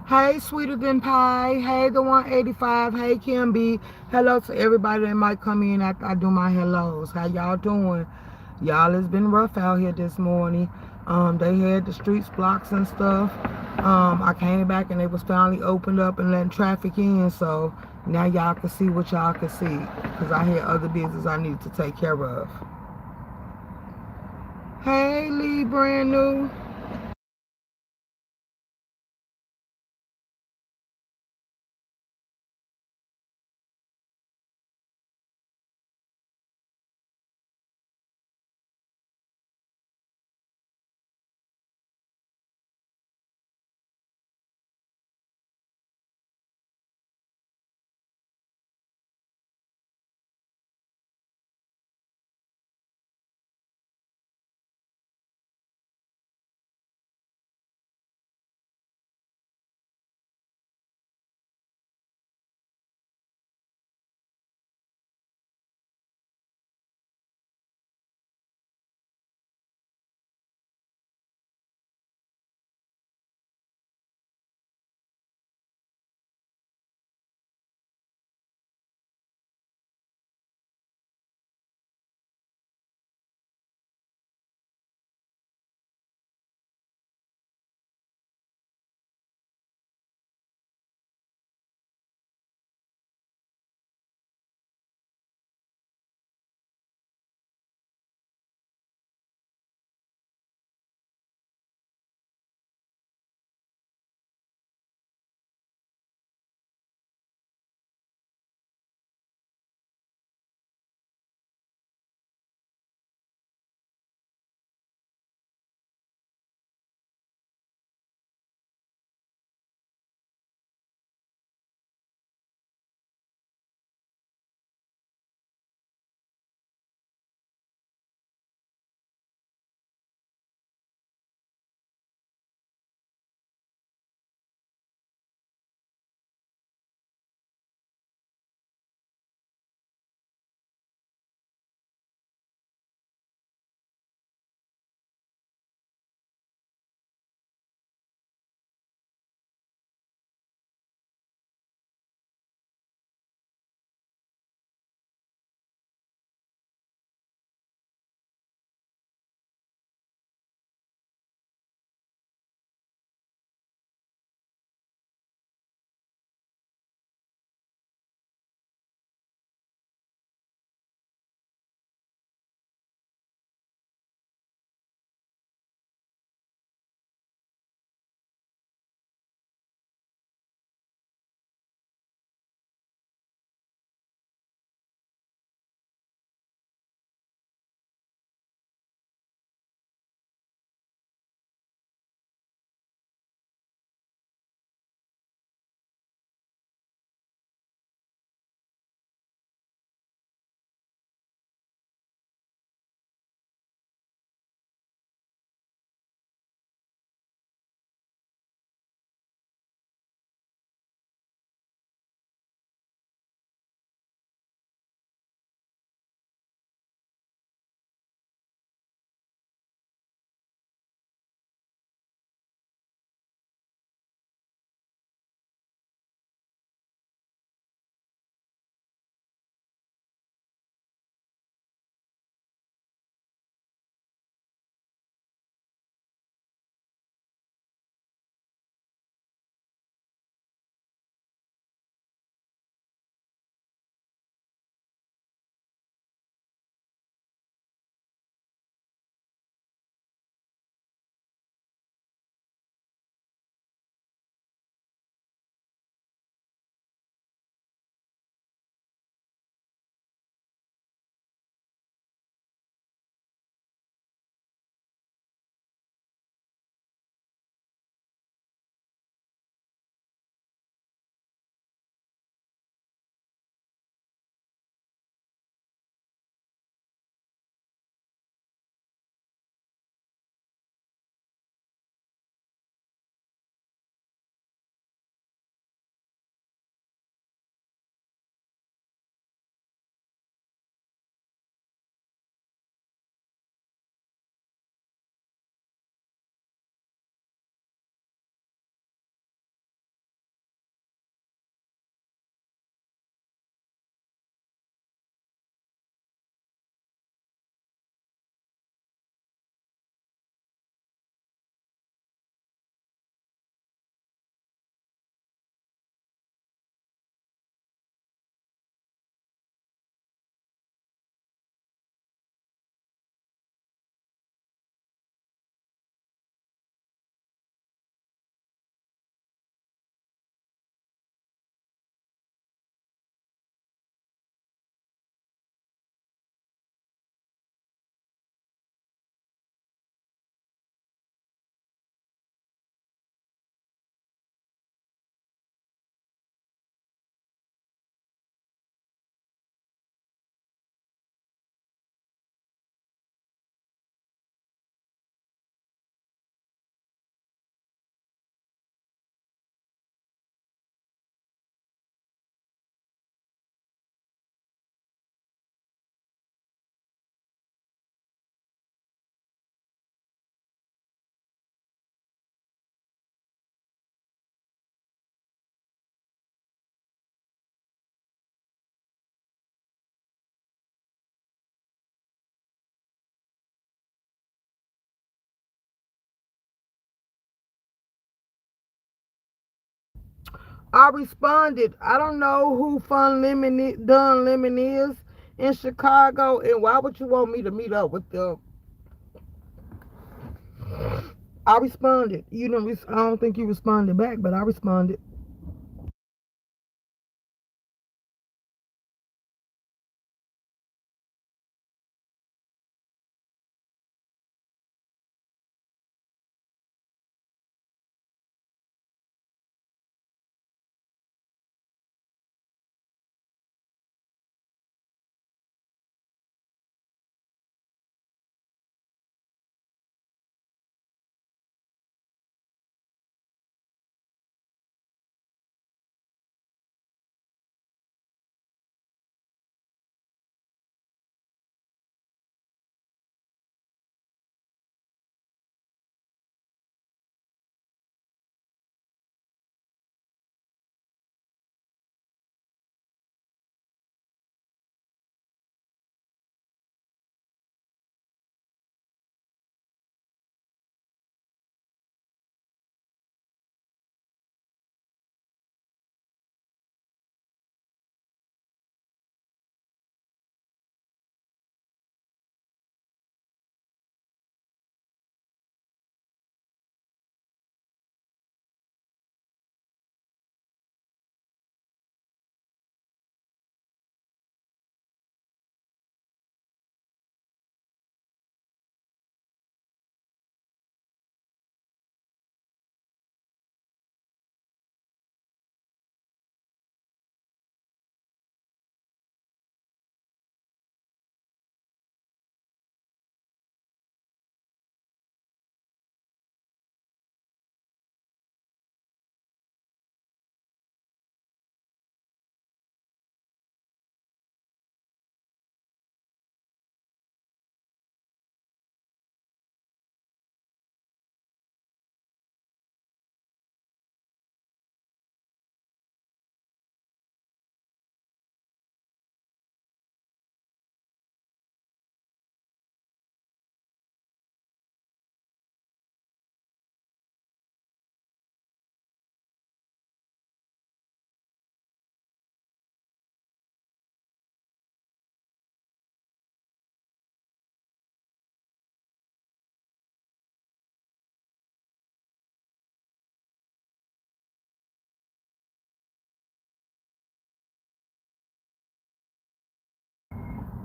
Hey, Sweeter Than Pie. Hey, the 185. Hey, Kim B. Hello to everybody that might come in after I do my hellos. How y'all doing? Y'all, it's been rough out here this morning. They had the streets blocks and stuff. I came back and they was finally opened up and letting traffic in. So now y'all can see what y'all can see. Because I had other business I need to take care of. Hey, Lee, brand new. I responded. I don't know who Dun Lemon is in Chicago, and why would you want me to meet up with them? I responded. You know, I don't think you responded back, but I responded.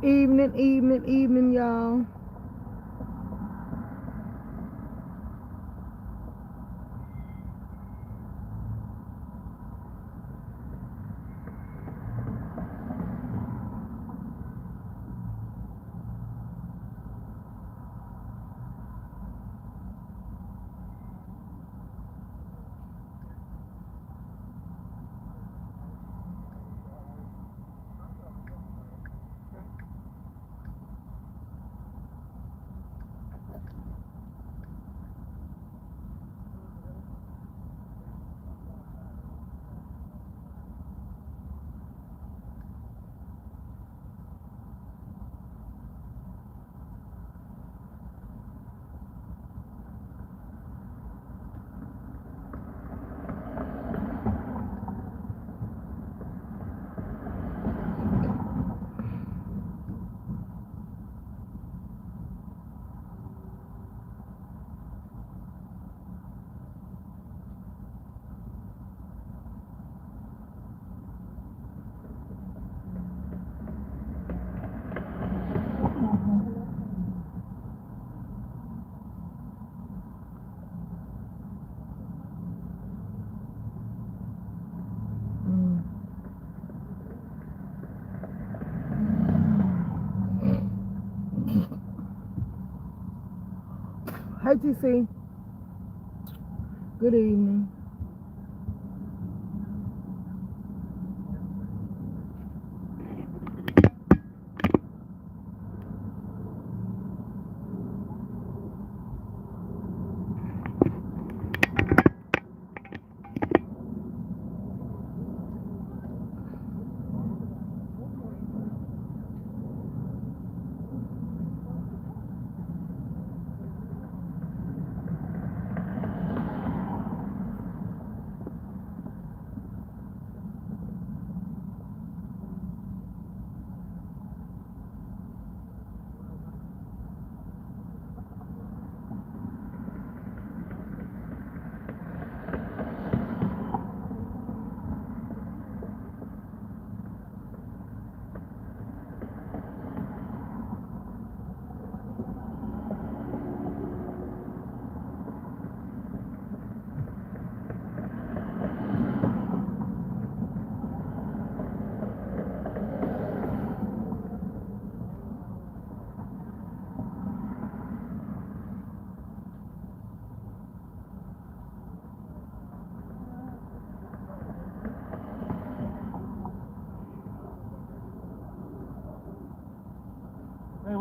Evening, evening, evening, y'all. Hey, TC. Good evening.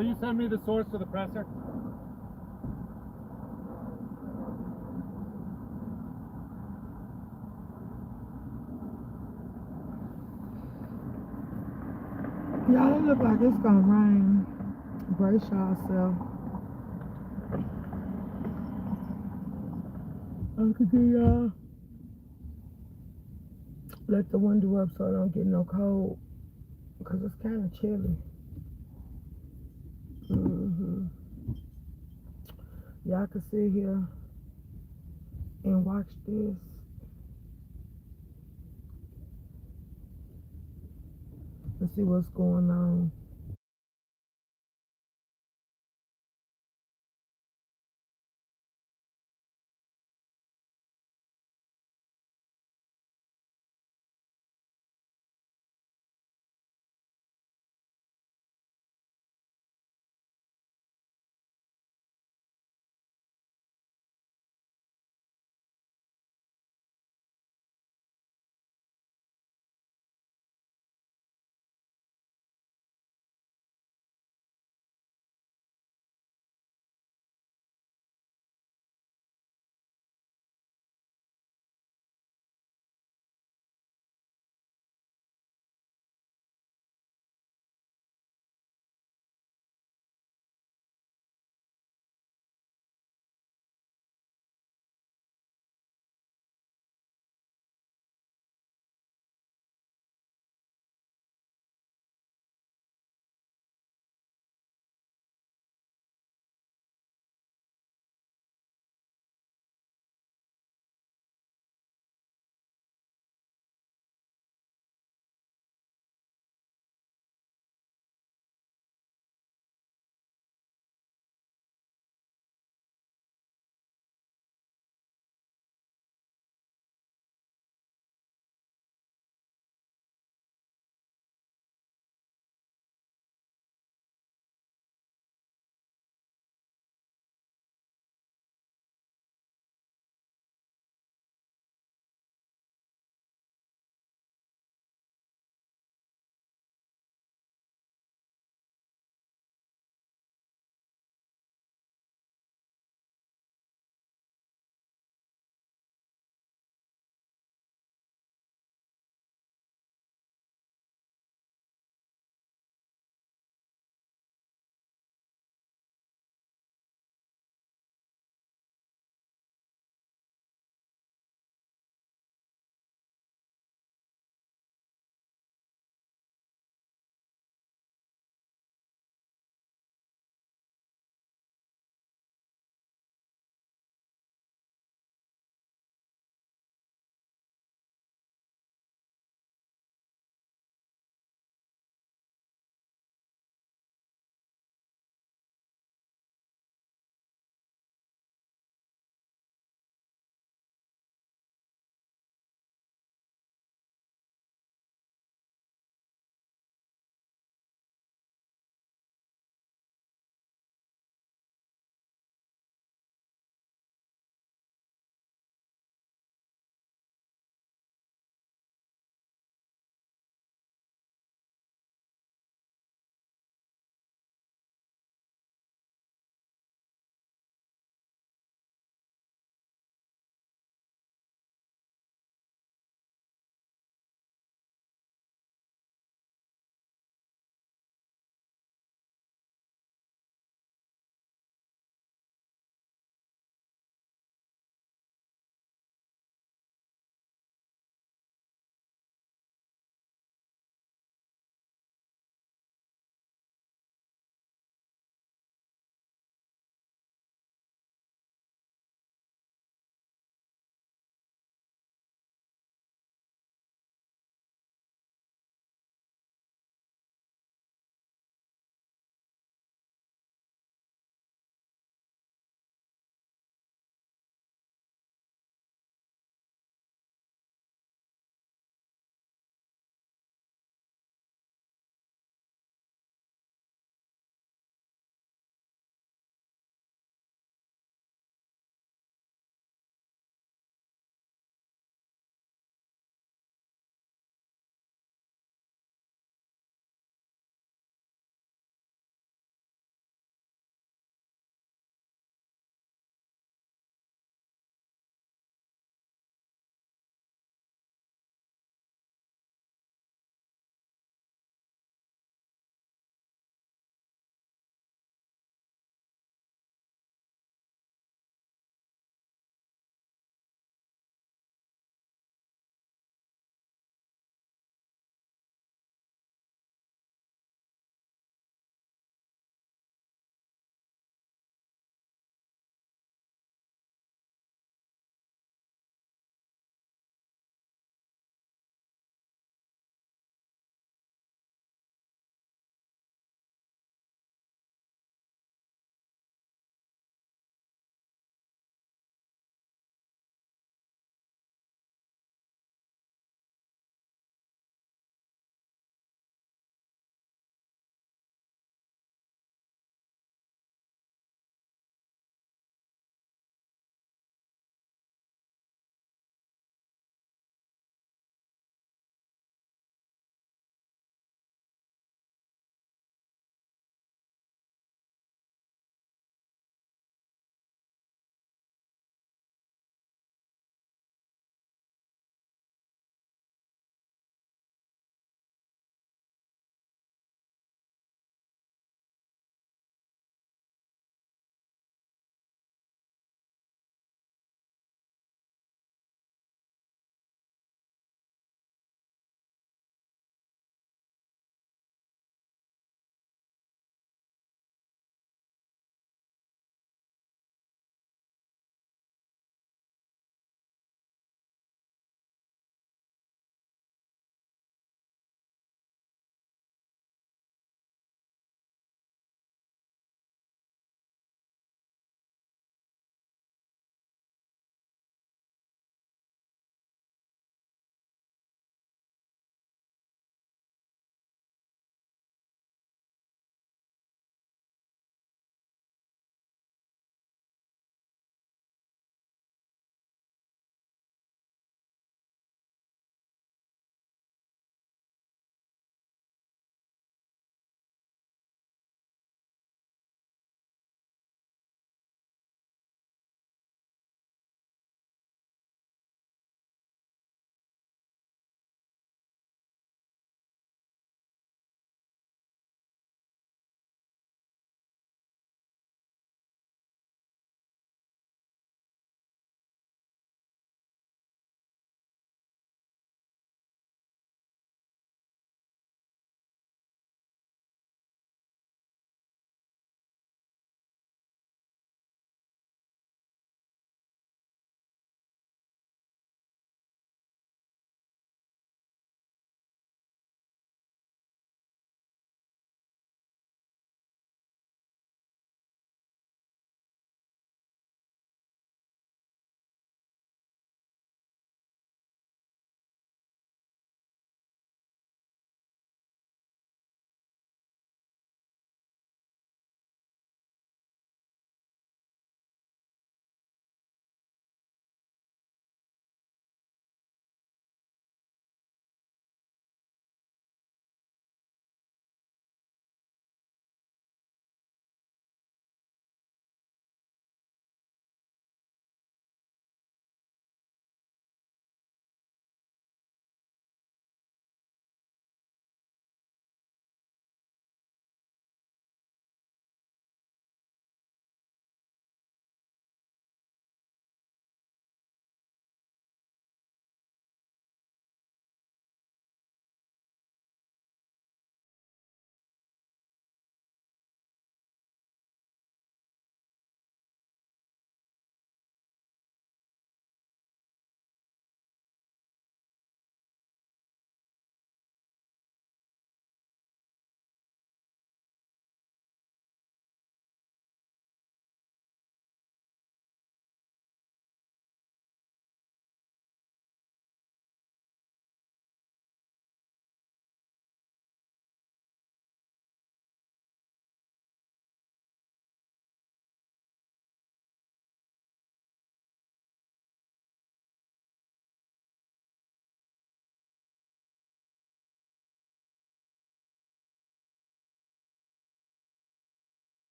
will you send me the source to the presser? Y'all, it look like it's gonna rain. Brace yourself. I could get y'all. Let the window up so I don't get no cold. Because it's kind of chilly. Y'all can sit here and watch this. And see what's going on.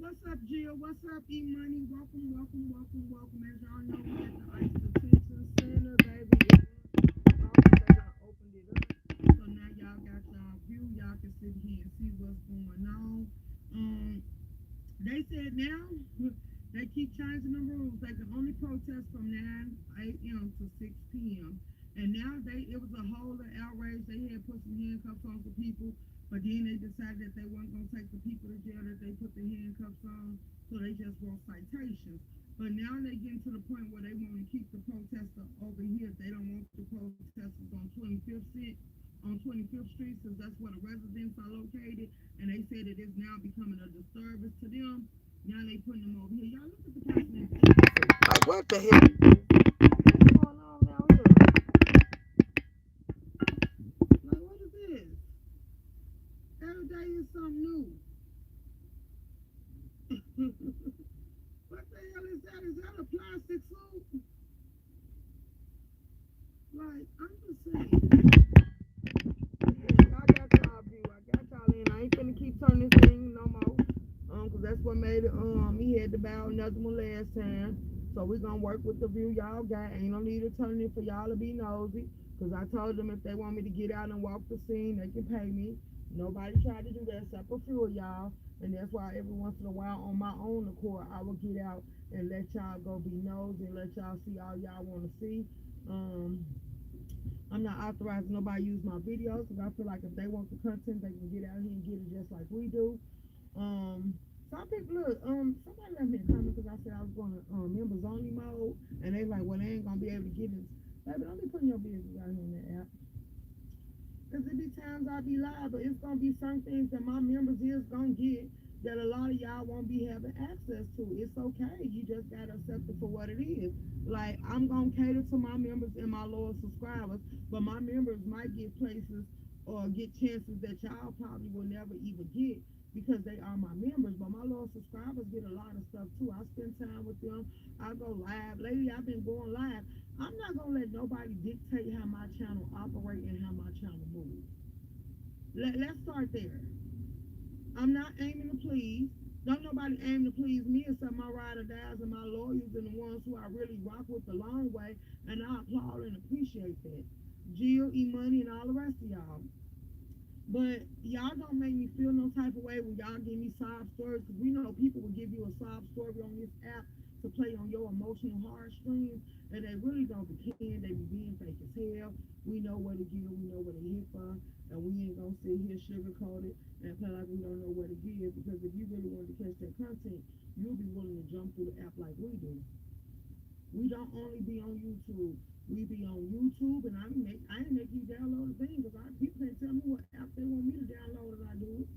What's up, Jill? What's up, E Money? Welcome, welcome, welcome, welcome. As y'all know, we at the ICE Detention Center, baby. They done opened it up. So now y'all got y'all view. Y'all can sit here and see what's going on. Um, they said now they keep changing the rules. They can only protest from 9 a.m. to 6 p.m. And now it was a whole outrage. They had put some handcuffs on some people, but then they decided that they weren't going to take the people to jail that they put the handcuffs on, so they just wrote citations. But now they getting to the point where they want to keep the protester over here. They don't want the protesters on 25th Street, since that's where the residents are located, and they said it is now becoming a disturbance to them. Now they putting them over here. Y'all look at the person. Like, what the hell? What's going on now here? Like, what is this? Every day is something new. What the hell is that? Is that a plastic suit? Like, I'm just saying. Yeah, I got y'all view. I got y'all in. I ain't finna keep turning this thing no more. Cause that's what made it. He had to bow another one last time. So we gonna work with the view y'all got. Ain't no need to turn it for y'all to be nosy. Cause I told them if they want me to get out and walk the scene, they can pay me. Nobody tried to do that except a few of y'all. And that's why every once in a while on my own accord, I will get out and let y'all go be nosy and let y'all see all y'all want to see. Um, I'm not authorizing nobody use my videos because I feel like if they want the content, they can get out here and get it just like we do. Some people look. Somebody left me a comment because I said I was going to members only mode, and they like, well, they ain't gonna be able to get it. Baby, don't be putting your business out here on that app. Cause it be times I be live, but it's gonna be some things that my members is gonna get that a lot of y'all won't be having access to. It's okay. You just gotta accept it for what it is. Like, I'm gonna cater to my members and my loyal subscribers, but my members might get places or get chances that y'all probably will never even get because they are my members. But my loyal subscribers get a lot of stuff too. I spend time with them. I go live. Lately I've been going live. I'm not gonna let nobody dictate how my channel operate and how my channel moves. Let's start there. I'm not aiming to please. Don't nobody aim to please me except my ride or dies and my lawyers and the ones who I really rock with the long way, and I applaud and appreciate that. Jill, E Money, and all the rest of y'all. But y'all don't make me feel no type of way when y'all give me sob stories, because we know people will give you a sob story on this app to play on your emotional heartstrings, and they really don't pretend. They be being fake as hell. We know where to give, we know where to hit for, and we ain't gonna sit here sugarcoat it and play like we don't know where to give, because if you really wanted to catch that content, you'll be willing to jump through the app like we do. We don't only be on YouTube. We be on YouTube, and I ain't make you download a thing because people can't tell me what app they want me to download and I do it.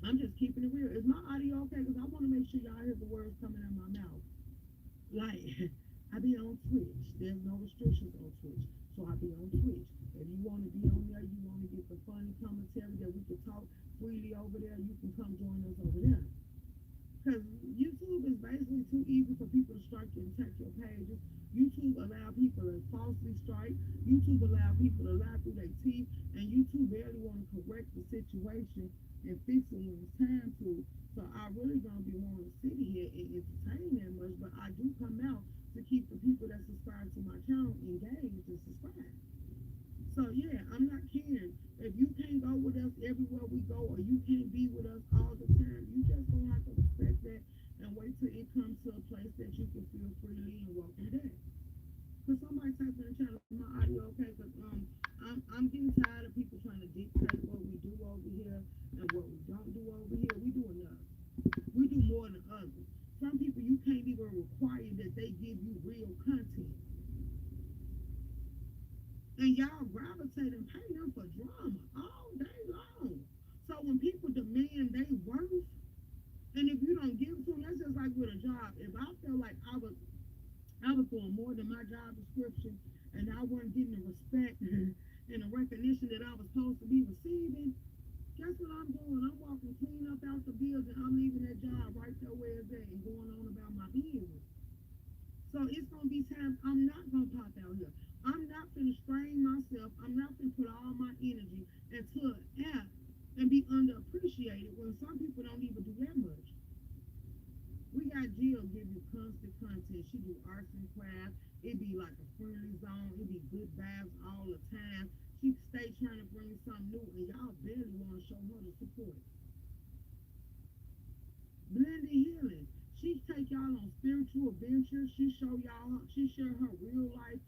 I'm just keeping it real. Is my audio okay? Because I want to make sure y'all hear the words coming out of my mouth. Like, I be on Twitch. There's no restrictions on Twitch. So I be on Twitch. If you want to be on there, you want to get the funny commentary that we can talk freely over there, you can come join us over there. Because YouTube is basically too easy for people to strike you and check your pages. YouTube allow people to falsely strike. YouTube allow people to lie through their teeth. And YouTube barely want to correct the situation and fix it when it's time to. So I really don't be wanting to sit here and entertain that much. But I do come out to keep the people that subscribe to my channel engaged and subscribe. So yeah, I'm not caring. If you can't go with us everywhere we go, or you can't be with us all the time, you just gonna have to respect that and wait till it comes to a place that you can feel freely and welcome back. Cause somebody type in the chat, is my audio okay? Cause I'm getting tired of people trying to dictate what we do over here and what we don't do over here. We do enough. We do more than others. Some people you can't even require that they give you real content. And y'all gravitate and pay them for drama all day long. So when people demand they worth, and if you don't give it to them, that's just like with a job. If I feel like I was doing more than my job description, and I wasn't getting the respect and the recognition that I was supposed to be receiving, guess what I'm doing? I'm walking clean up out the building. I'm leaving that job right there where it's at and going on about my business. So it's gonna be times I'm not gonna pop out here. I'm not gonna strain myself. I'm not gonna put all my energy into an app and be underappreciated when some people don't even do that much. We got Jill give you constant content. She do arts and crafts. It be like a friendly zone. It be good vibes all the time. She stay trying to bring something new, and y'all barely want to show her the support. Blended healing. She take y'all on spiritual adventures. She show y'all. She share her real life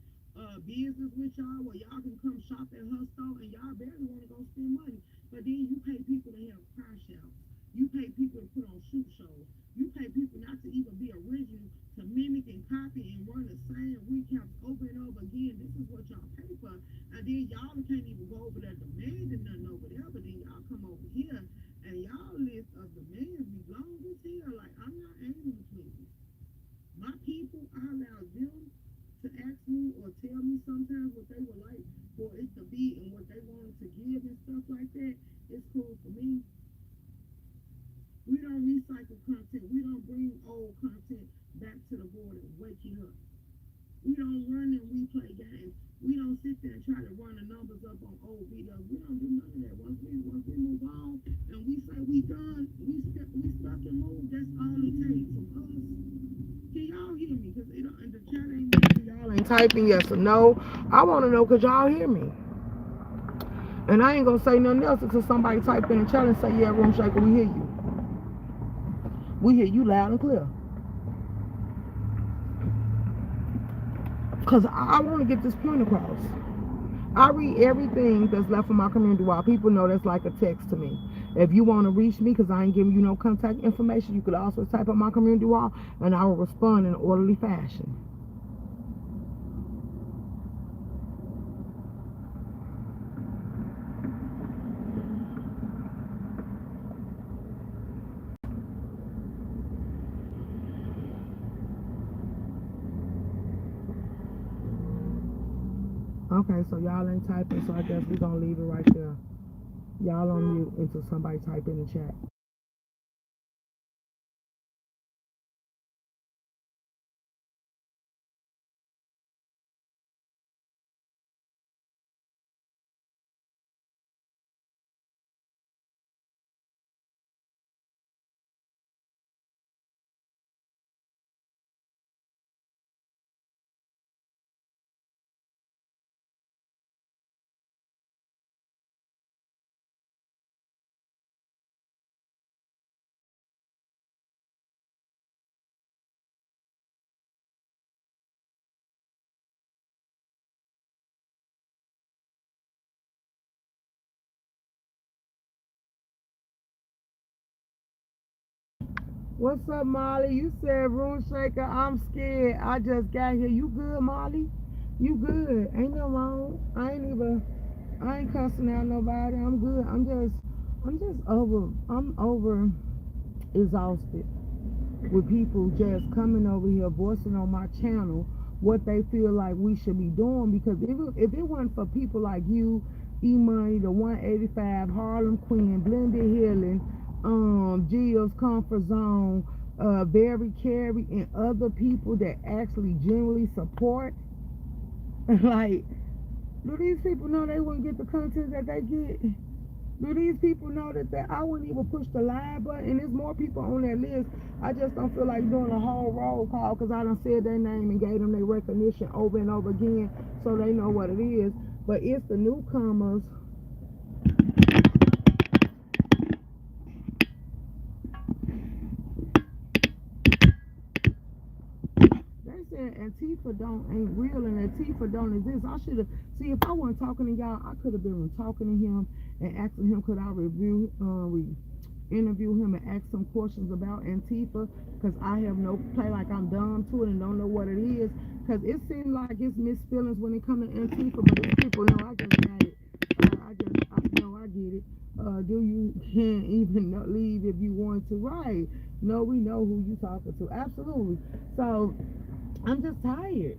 business with y'all, where y'all can come shop at her store, and y'all barely want to go spend money. But then you pay people to have crash outs. You pay people to put on shoot shows. You pay people not to even be original, to mimic and copy and run the same recaps over and over again. This is what y'all pay for. And then y'all can't even go over there demanding nothing over there. But then y'all come over here and y'all list of demands be long as hell. Like, I'm not aiming to please. My people, I allow them to ask me or tell me sometimes what they would like for it to be and what they wanted to give and stuff like that. It's cool for me. We don't recycle content. We don't bring old content back to the board and wake you up. We don't run and replay games. We don't sit there and try to run the numbers up on old videos. We don't do none of that. Once we move on and we say we done, we stuck and move. That's all it takes from us. Can y'all hear me? Because it in the chat ain't moving. Y'all ain't typing yes or no. I want to know because y'all hear me. And I ain't gonna say nothing else until somebody type in the chat and say, yeah, Room Shaker, we hear you. We hear you loud and clear. Because I want to get this point across. I read everything that's left in my community wall. People know that's like a text to me. If you want to reach me, because I ain't giving you no contact information, you could also type on my community wall, and I will respond in an orderly fashion. Okay, so y'all ain't typing, so I guess we're going to leave it right there. Y'all on mute until somebody type in the chat. What's up, Molly? You said Room Shaker, I'm scared. I just got here. You good, Molly? You good. Ain't no wrong. I ain't cussing out nobody. I'm good. I'm over exhausted with people just coming over here voicing on my channel what they feel like we should be doing, because if it wasn't for people like you, E-Money, the 185, Harlem Queen, Blended Healing, Jill's Comfort Zone, Barry Carey, and other people that actually genuinely support, like, do these people know they wouldn't get the content that they get? Do these people know that I wouldn't even push the live button? And there's more people on that list. I just don't feel like doing a whole roll call, because I done said their name and gave them their recognition over and over again, so they know what it is. But it's the newcomers. They said Antifa ain't real and Antifa don't exist. I should have, see, if I wasn't talking to y'all, I could have been talking to him and asking him, could I interview him and ask some questions about Antifa, because I have no play, like I'm dumb to it and don't know what it is, because it seems like it's mixed feelings when it comes to Antifa, but these people know I just got it. I know I get it. Do you can't even leave if you want to, right? No, we know who you talking to, absolutely. So I'm just tired.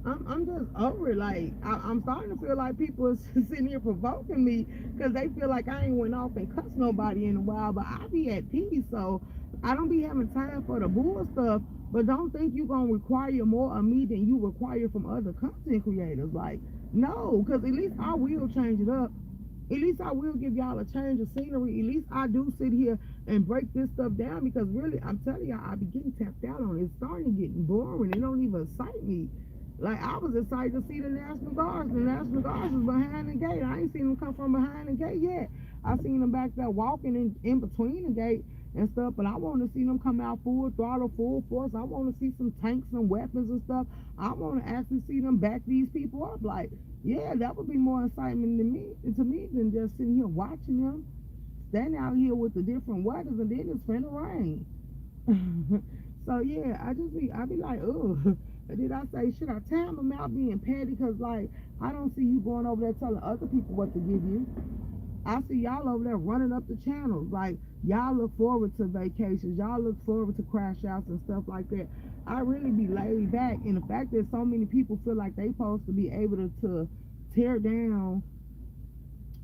I'm just over it. Like, I'm starting to feel like people are sitting here provoking me because they feel like I ain't went off and cussed nobody in a while, but I be at peace, so I don't be having time for the bull stuff. But don't think you gonna require more of me than you require from other content creators. Like, no, because at least I will change it up. At least I will give y'all a change of scenery. At least I do sit here and break this stuff down because really, I'm telling y'all, I be getting tapped out on it. It's starting to get boring. It don't even excite me. Like, I was excited to see the National Guards. The National Guards is behind the gate. I ain't seen them come from behind the gate yet. I seen them back there walking in between the gate and stuff, but I want to see them come out full throttle, full force. I want to see some tanks and weapons and stuff. I want to actually see them back these people up. Like, yeah, that would be more excitement to me than just sitting here watching them stand out here with the different weathers and then it's finna rain. So yeah, I be like, oh, did I say, should I time them out being petty? Cause like, I don't see you going over there telling other people what to give you. I see y'all over there running up the channels. Like, y'all look forward to vacations. Y'all look forward to crash outs and stuff like that. I really be laid back. And the fact that so many people feel like they supposed to be able to tear down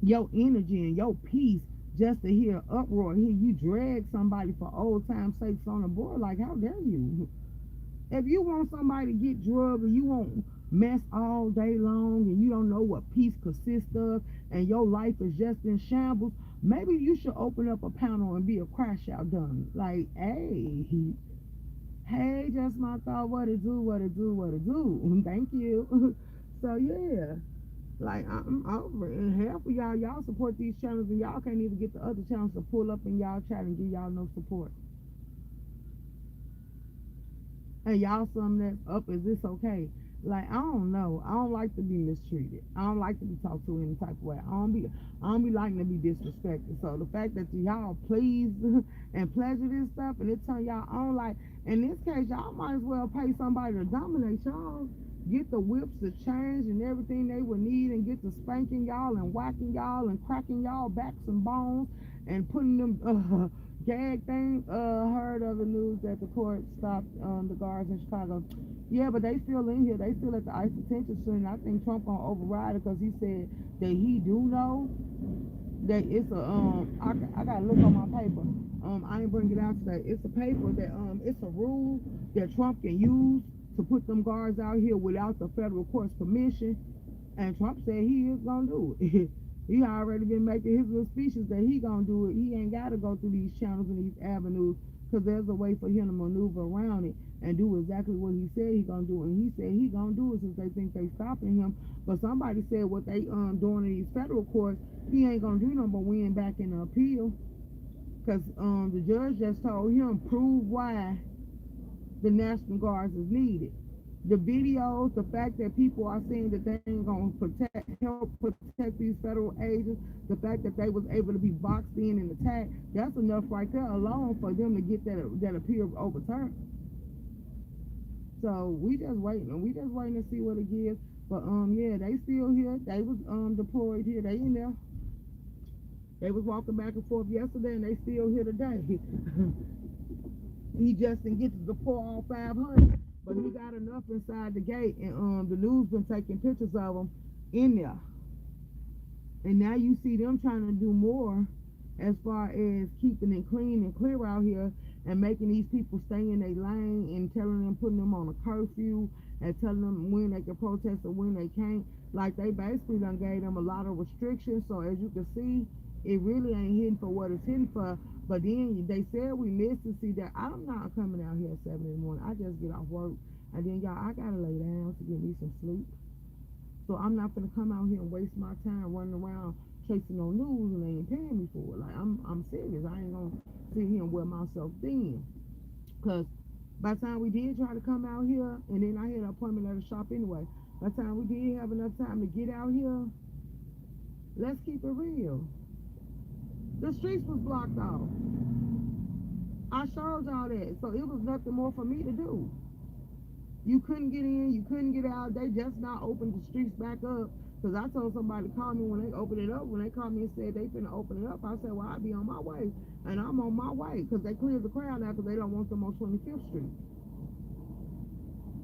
your energy and your peace just to hear uproar, hear you drag somebody for old time's sakes on the board. Like, how dare you? If you want somebody to get drugged and you want mess all day long and you don't know what peace consists of and your life is just in shambles, maybe you should open up a panel and be a crash out dummy. Like, hey, just my thought, what it do, what it do, what it do. Thank you. So yeah. Like, I'm over it. And half of y'all support these channels and y'all can't even get the other channels to pull up in y'all chat and give y'all no support. And y'all some that's up, is this okay? Like, I don't know. I don't like to be mistreated. I don't like to be talked to any type of way. I don't be liking to be disrespected. So the fact that y'all please and pleasure this stuff and it turn y'all on, like, in this case, y'all might as well pay somebody to dominate y'all. Get the whips, the change, and everything they would need, and get to spanking y'all and whacking y'all and cracking y'all backs and bones and putting them gag things. Heard of the news that the court stopped the guards in Chicago. Yeah, but they still in here. They still at the ICE detention center. I think Trump gonna override it because he said that he do know that it's a I gotta look on my paper. I ain't bring it out today. It's a paper that it's a rule that Trump can use to put them guards out here without the federal court's permission. And Trump said he is gonna do it. He already been making his little speeches that he gonna do it. He ain't gotta go through these channels and these avenues because there's a way for him to maneuver around it and do exactly what he said he gonna do. And he said he gonna do it since they think they stopping him. But somebody said what they doing in these federal courts, he ain't gonna do nothing but win back in the appeal. Because the judge just told him prove why the National Guards is needed. The videos, the fact that people are saying that they ain't gonna help protect these federal agents, the fact that they was able to be boxed in and attacked, that's enough right there alone for them to get that appeal overturned. So we just waiting, and we just waiting to see what it gives. But yeah, they still here. They was deployed here. They in there. They was walking back and forth yesterday, and they still here today. He just didn't get to deploy all 500, but he got enough inside the gate, and the news been taking pictures of them in there. And now you see them trying to do more as far as keeping it clean and clear out here and making these people stay in their lane and telling them, putting them on a curfew and telling them when they can protest and when they can't. Like, they basically done gave them a lot of restrictions. So as you can see, it really ain't hitting for what it's hitting for. But then they said we missed to see that. I'm not coming out here at 7 in the morning. I just get off work. And then, y'all, I got to lay down to get me some sleep. So I'm not going to come out here and waste my time running around chasing no news and they ain't paying me for it. Like, I'm serious. I ain't going to sit here and wear myself thin. Because by the time we did try to come out here, and then I had an appointment at a shop anyway, by the time we did have enough time to get out here, let's keep it real. The streets was blocked off. I showed y'all that. So it was nothing more for me to do. You couldn't get in, you couldn't get out. They just not opened the streets back up. Because I told somebody to call me when they opened it up. When they called me and said they finna open it up, I said, well, I'll be on my way. And I'm on my way because they cleared the crowd out because they don't want them on 25th Street.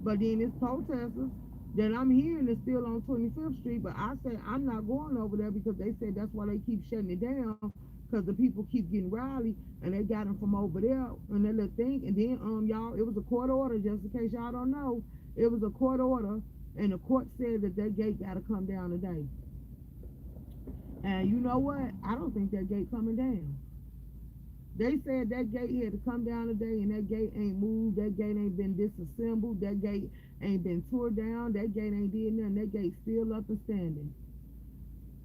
But then it's protesters that I'm hearing is still on 25th Street. But I said, I'm not going over there because they said that's why they keep shutting it down. Because the people keep getting rowdy and they got them from over there and they let think. And then y'all, it was a court order, just in case y'all don't know. It was a court order and the court said that gate got to come down today. And you know what? I don't think that gate coming down. They said that gate had to come down today, and that gate ain't moved. That gate ain't been disassembled. That gate ain't been tore down. That gate ain't did nothing. That gate's still up and standing.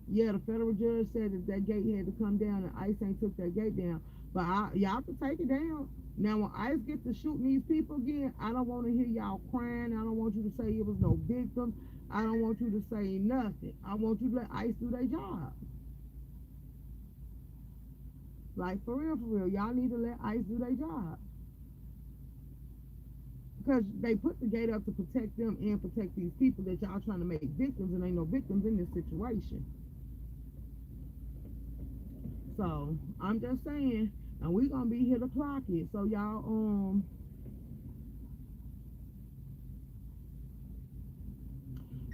Yeah, the federal judge said that that gate had to come down, and ICE ain't took that gate down. But y'all can take it down. Now, when ICE get to shooting these people again, I don't want to hear y'all crying. I don't want you to say it was no victim. I don't want you to say nothing. I want you to let ICE do their job. Like, for real, for real. Y'all need to let ICE do their job. Because they put the gate up to protect them and protect these people that y'all trying to make victims, and ain't no victims in this situation. So, I'm just saying, and we gonna be here to clock it. So y'all,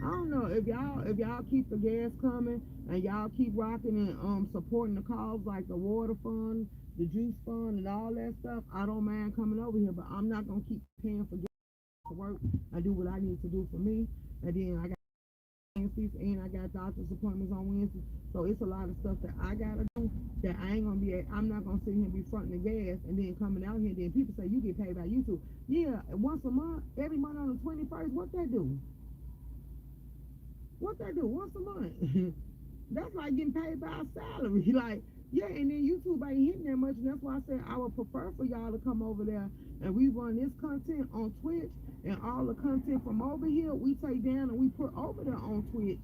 I don't know if y'all keep the gas coming and y'all keep rocking and supporting the cause like the water fund, the juice fund, and all that stuff. I don't mind coming over here, but I'm not gonna keep paying for gas to work. I do what I need to do for me, and then I got Wednesdays and I got doctor's appointments on Wednesdays. So it's a lot of stuff that I gotta do that I ain't gonna be. I'm not gonna sit here and be fronting the gas and then coming out here. And then people say you get paid by YouTube. Yeah, once a month, every month on the 21st. What that do? What they do once a month? That's like getting paid by a salary. Like, yeah, and then YouTube ain't hitting that much, and that's why I said I would prefer for y'all to come over there and we run this content on Twitch, and all the content from over here we take down and we put over there on Twitch.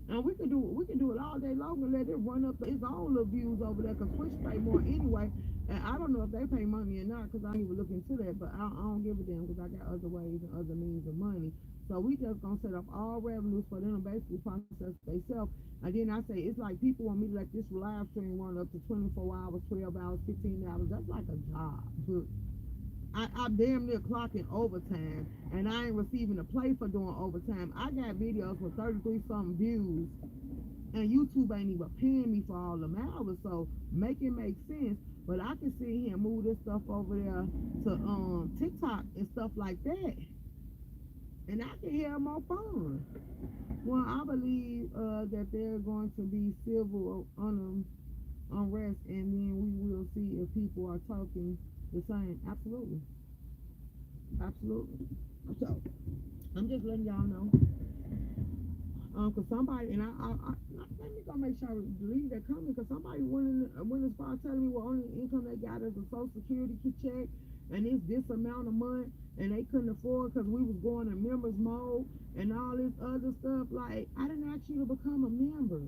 And we can do it all day long and let it run up its own little views over there, because Twitch pay more anyway. And I don't know if they pay money or not, because I ain't even look into that, but I don't give a damn, because I got other ways and other means of money. So we just gonna set up all revenues for them to basically process themselves. And then I say it's like people want me to let this live stream run up to 24 hours, 12 hours, 15 hours. That's like a job. I'm damn near clocking overtime, and I ain't receiving a play for doing overtime. I got videos with 33 something views, and YouTube ain't even paying me for all them hours. So make it make sense. But I can sit here and move this stuff over there to TikTok and stuff like that, and I can have more fun. Well, I believe that there's going to be civil unrest, and then we will see if people are talking the same. Absolutely, absolutely. So I'm just letting y'all know. Cause somebody, and let me go make sure I delete that comment, cause somebody went as far as telling me what only income they got is a social security check, and it's this amount a month, and they couldn't afford because we was going in members mode and all this other stuff. Like, I didn't ask you to become a member.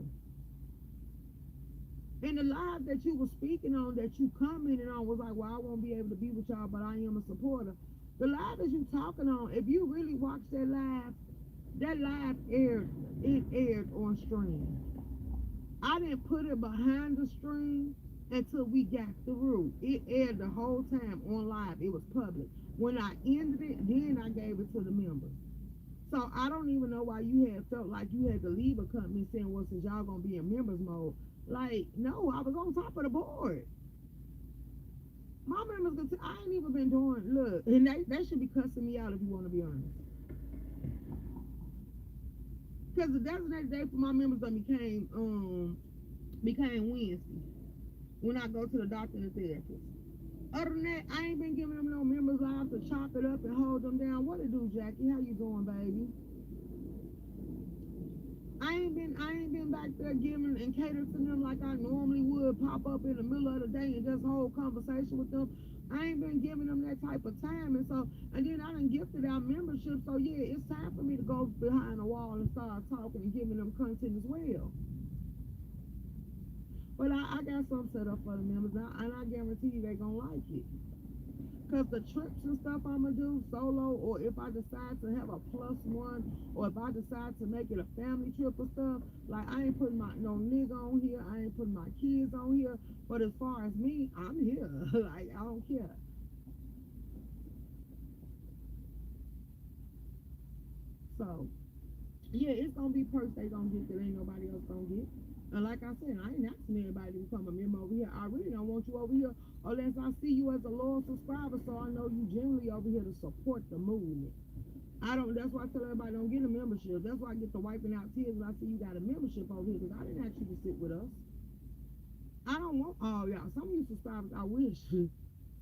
And the live that you were speaking on, that you commented on, was like, well, I won't be able to be with y'all, but I am a supporter. The live that you talking on, if you really watch that live aired, it aired on stream. I didn't put it behind the stream until we got through. It aired the whole time on live. It was public. When I ended it, then I gave it to the members. So I don't even know why you had felt like you had to leave a company saying, well, since y'all gonna be in members mode. Like, no, I was on top of the board. My members, I ain't even been doing, look, and they should be cussing me out if you want to be honest. Because the designated day for my members became Wednesday when I go to the doctor and the therapist. Other than that, I ain't been giving them no members lives to chop it up and hold them down. What it do, Jackie? How you doing, baby? I ain't been back there giving and catering to them like I normally would, pop up in the middle of the day and just hold conversation with them. I ain't been giving them that type of time, and then I done gifted our membership, so yeah, it's time for me to go behind the wall and start talking and giving them content as well. But I got something set up for the members, and I guarantee you they gonna like it. Because the trips and stuff I'm going to do solo, or if I decide to have a plus one, or if I decide to make it a family trip or stuff, like, I ain't putting no nigga on here, I ain't putting my kids on here, but as far as me, I'm here. Like, I don't care. So, yeah, it's going to be perks they going to get that ain't nobody else going to get. And like I said, I ain't asking anybody to become a member over here. I really don't want you over here unless I see you as a loyal subscriber, so I know you generally over here to support the movement. That's why I tell everybody don't get a membership. That's why I get to wiping out tears when I see you got a membership over here because I didn't ask you to sit with us. I don't want all y'all. Some of you subscribers, I wish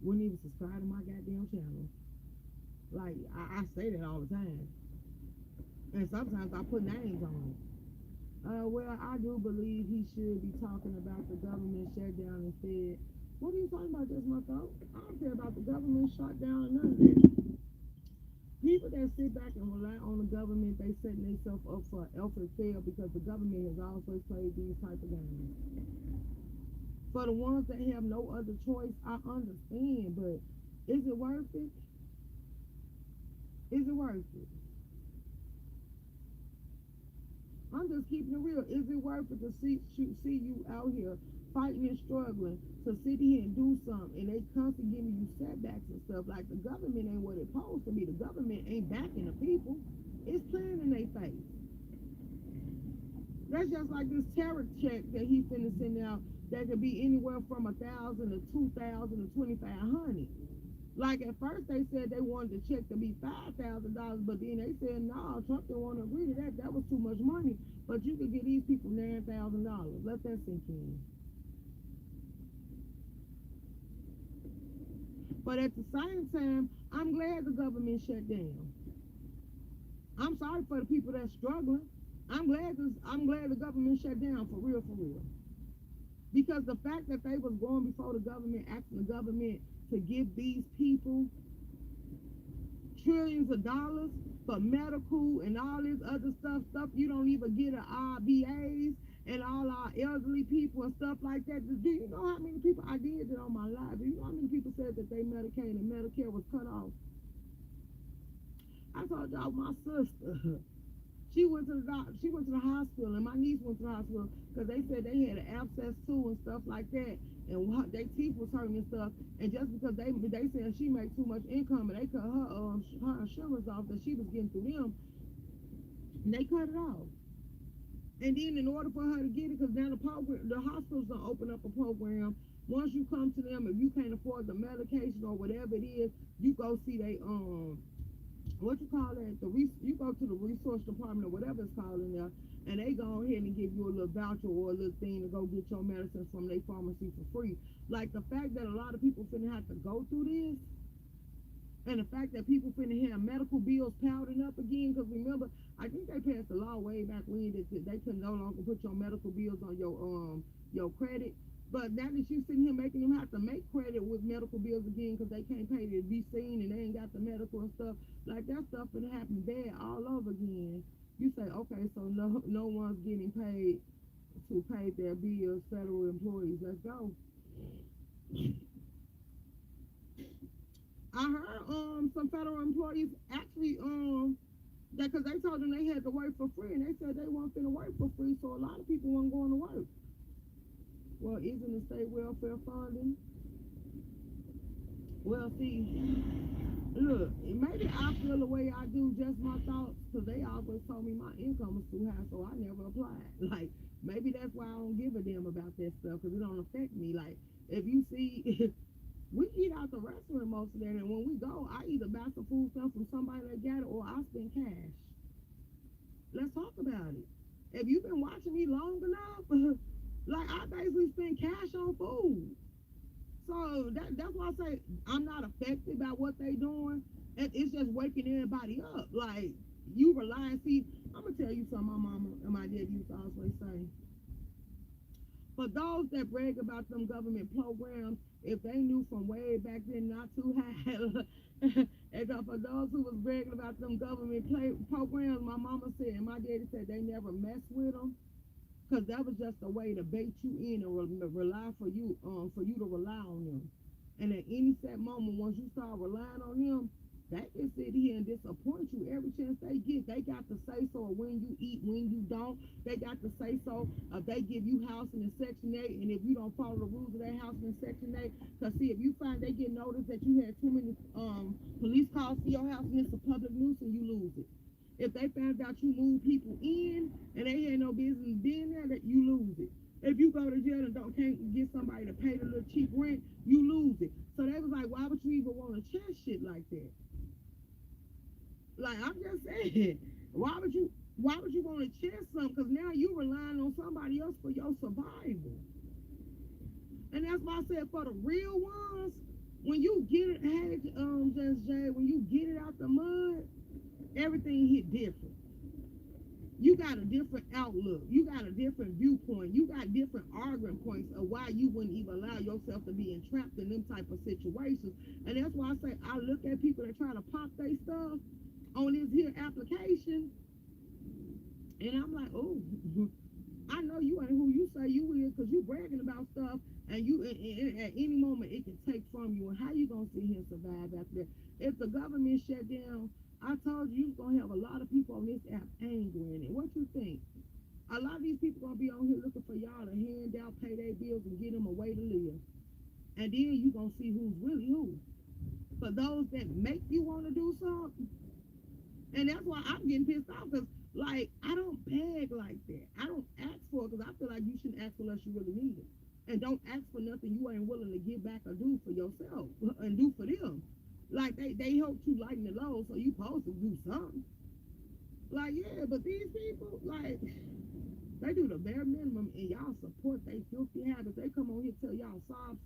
wouldn't even subscribe to my goddamn channel. Like, I say that all the time. And sometimes I put names on it. Well, I do believe he should be talking about the government shutdown instead. What are you talking about this month, though? I don't care about the government shutdown or none of that. People that sit back and rely on the government, they setting themselves up for effort fail because the government has always played these type of games. For the ones that have no other choice, I understand, but is it worth it? Is it worth it? I'm just keeping it real. Is it worth it to see you out here fighting and struggling to sit here and do something and they constantly giving you setbacks and stuff? Like the government ain't what it's supposed to be. The government ain't backing the people. It's playing in their face. That's just like this terror check that he finna send out that could be anywhere from 1,000 to 2,000 to 2,500. Like at first they said they wanted the check to be $5,000, but then they said no, Trump didn't want to agree to that. That was too much money. But you could get these people $9,000. Let that sink in. But at the same time, I'm glad the government shut down. I'm sorry for the people that's struggling. I'm glad the government shut down for real, for real. Because the fact that they was going before the government, asking the government to give these people trillions of dollars for medical and all this other stuff you don't even get at RBAs and all our elderly people and stuff like that. Do you know how many people I did it on my live? Do you know how many people said that they Medicaid and Medicare was cut off? I told y'all my sister. She went to the hospital, and my niece went to the hospital because they said they had an abscess too and stuff like that, and their teeth was hurting and stuff. And just because they said she made too much income and they cut her insurance off that she was getting through them, and they cut it off. And then in order for her to get it, because now the hospital's gonna open up a program. Once you come to them, if you can't afford the medication or whatever it is, you go see they what you call that? You go to the resource department or whatever it's called in there, and they go ahead and give you a little voucher or a little thing to go get your medicines from their pharmacy for free. Like the fact that a lot of people finna have to go through this, and the fact that people finna have medical bills piling up again. Because remember, I think they passed a law way back when that they could no longer put your medical bills on your credit. But now that you sitting here making them have to make credit with medical bills again because they can't pay to be seen and they ain't got the medical and stuff, like that stuff gonna happen bad all over again. You say, okay, so no one's getting paid to pay their bills, federal employees. Let's go. I heard some federal employees actually that because they told them they had to work for free and they said they weren't gonna work for free, so a lot of people weren't going to work. Well, isn't the state welfare funding? Well, see, look, maybe I feel the way I do, just my thoughts, because they always told me my income was too high, so I never applied. Like, maybe that's why I don't give a damn about that stuff, because it don't affect me. Like, if you see, we eat out the restaurant most of that, and when we go, I either buy some food stuff from somebody that got it, or I spend cash. Let's talk about it. If you've been watching me long enough, like, I basically spend cash on food. So that's why I say I'm not affected by what they doing. And it's just waking everybody up. Like you rely. See, I'm gonna tell you something. My mama and my dad used to always say. For those that brag about them government programs, if they knew from way back then not too high, and for those who was bragging about them government programs, my mama said and my daddy said they never mess with them because that was just a way to bait you in and rely for you to rely on them. And at any set moment, once you start relying on them, they can sit here and disappoint you every chance they get. They got to say so when you eat, when you don't. They got to say so if they give you housing in Section 8, and if you don't follow the rules of that housing in Section 8. Because, see, if you find they get notice that you had too many police calls to your house and it's a public nuisance, you lose it. If they found out you moved people in and they had no business being there, that you lose it. If you go to jail and can't get somebody to pay the little cheap rent, you lose it. So they was like, why would you even want to check shit like that? Like I'm just saying, why would you want to chance something? Because now you relying on somebody else for your survival. And that's why I said for the real ones, when you get it, hey, just Jay, when you get it out the mud, everything hit different. You got a different outlook. You got a different viewpoint. You got different arguing points of why you wouldn't even allow yourself to be entrapped in them type of situations. And that's why I say I look at people that try to pop their stuff on this here application, and I'm like, oh, I know you ain't who you say you is because you bragging about stuff, and at any moment it can take from you. And how you gonna sit here and survive after that? If the government shut down, I told you you're gonna have a lot of people on this app angry in it. What you think? A lot of these people gonna be on here looking for y'all to hand out, pay their bills, and get them a way to live. And then you gonna see who's really who. For those that make you want to do something, and that's why I'm getting pissed off because, like, I don't beg like that. I don't ask for it because I feel like you shouldn't ask unless you really need it. And don't ask for nothing you ain't willing to give back or do for yourself and do for them. Like, they helped you lighten the load, so you supposed to do something. Like, yeah, but these people, like, they do the bare minimum and y'all support they filthy habits. They come on here tell y'all sob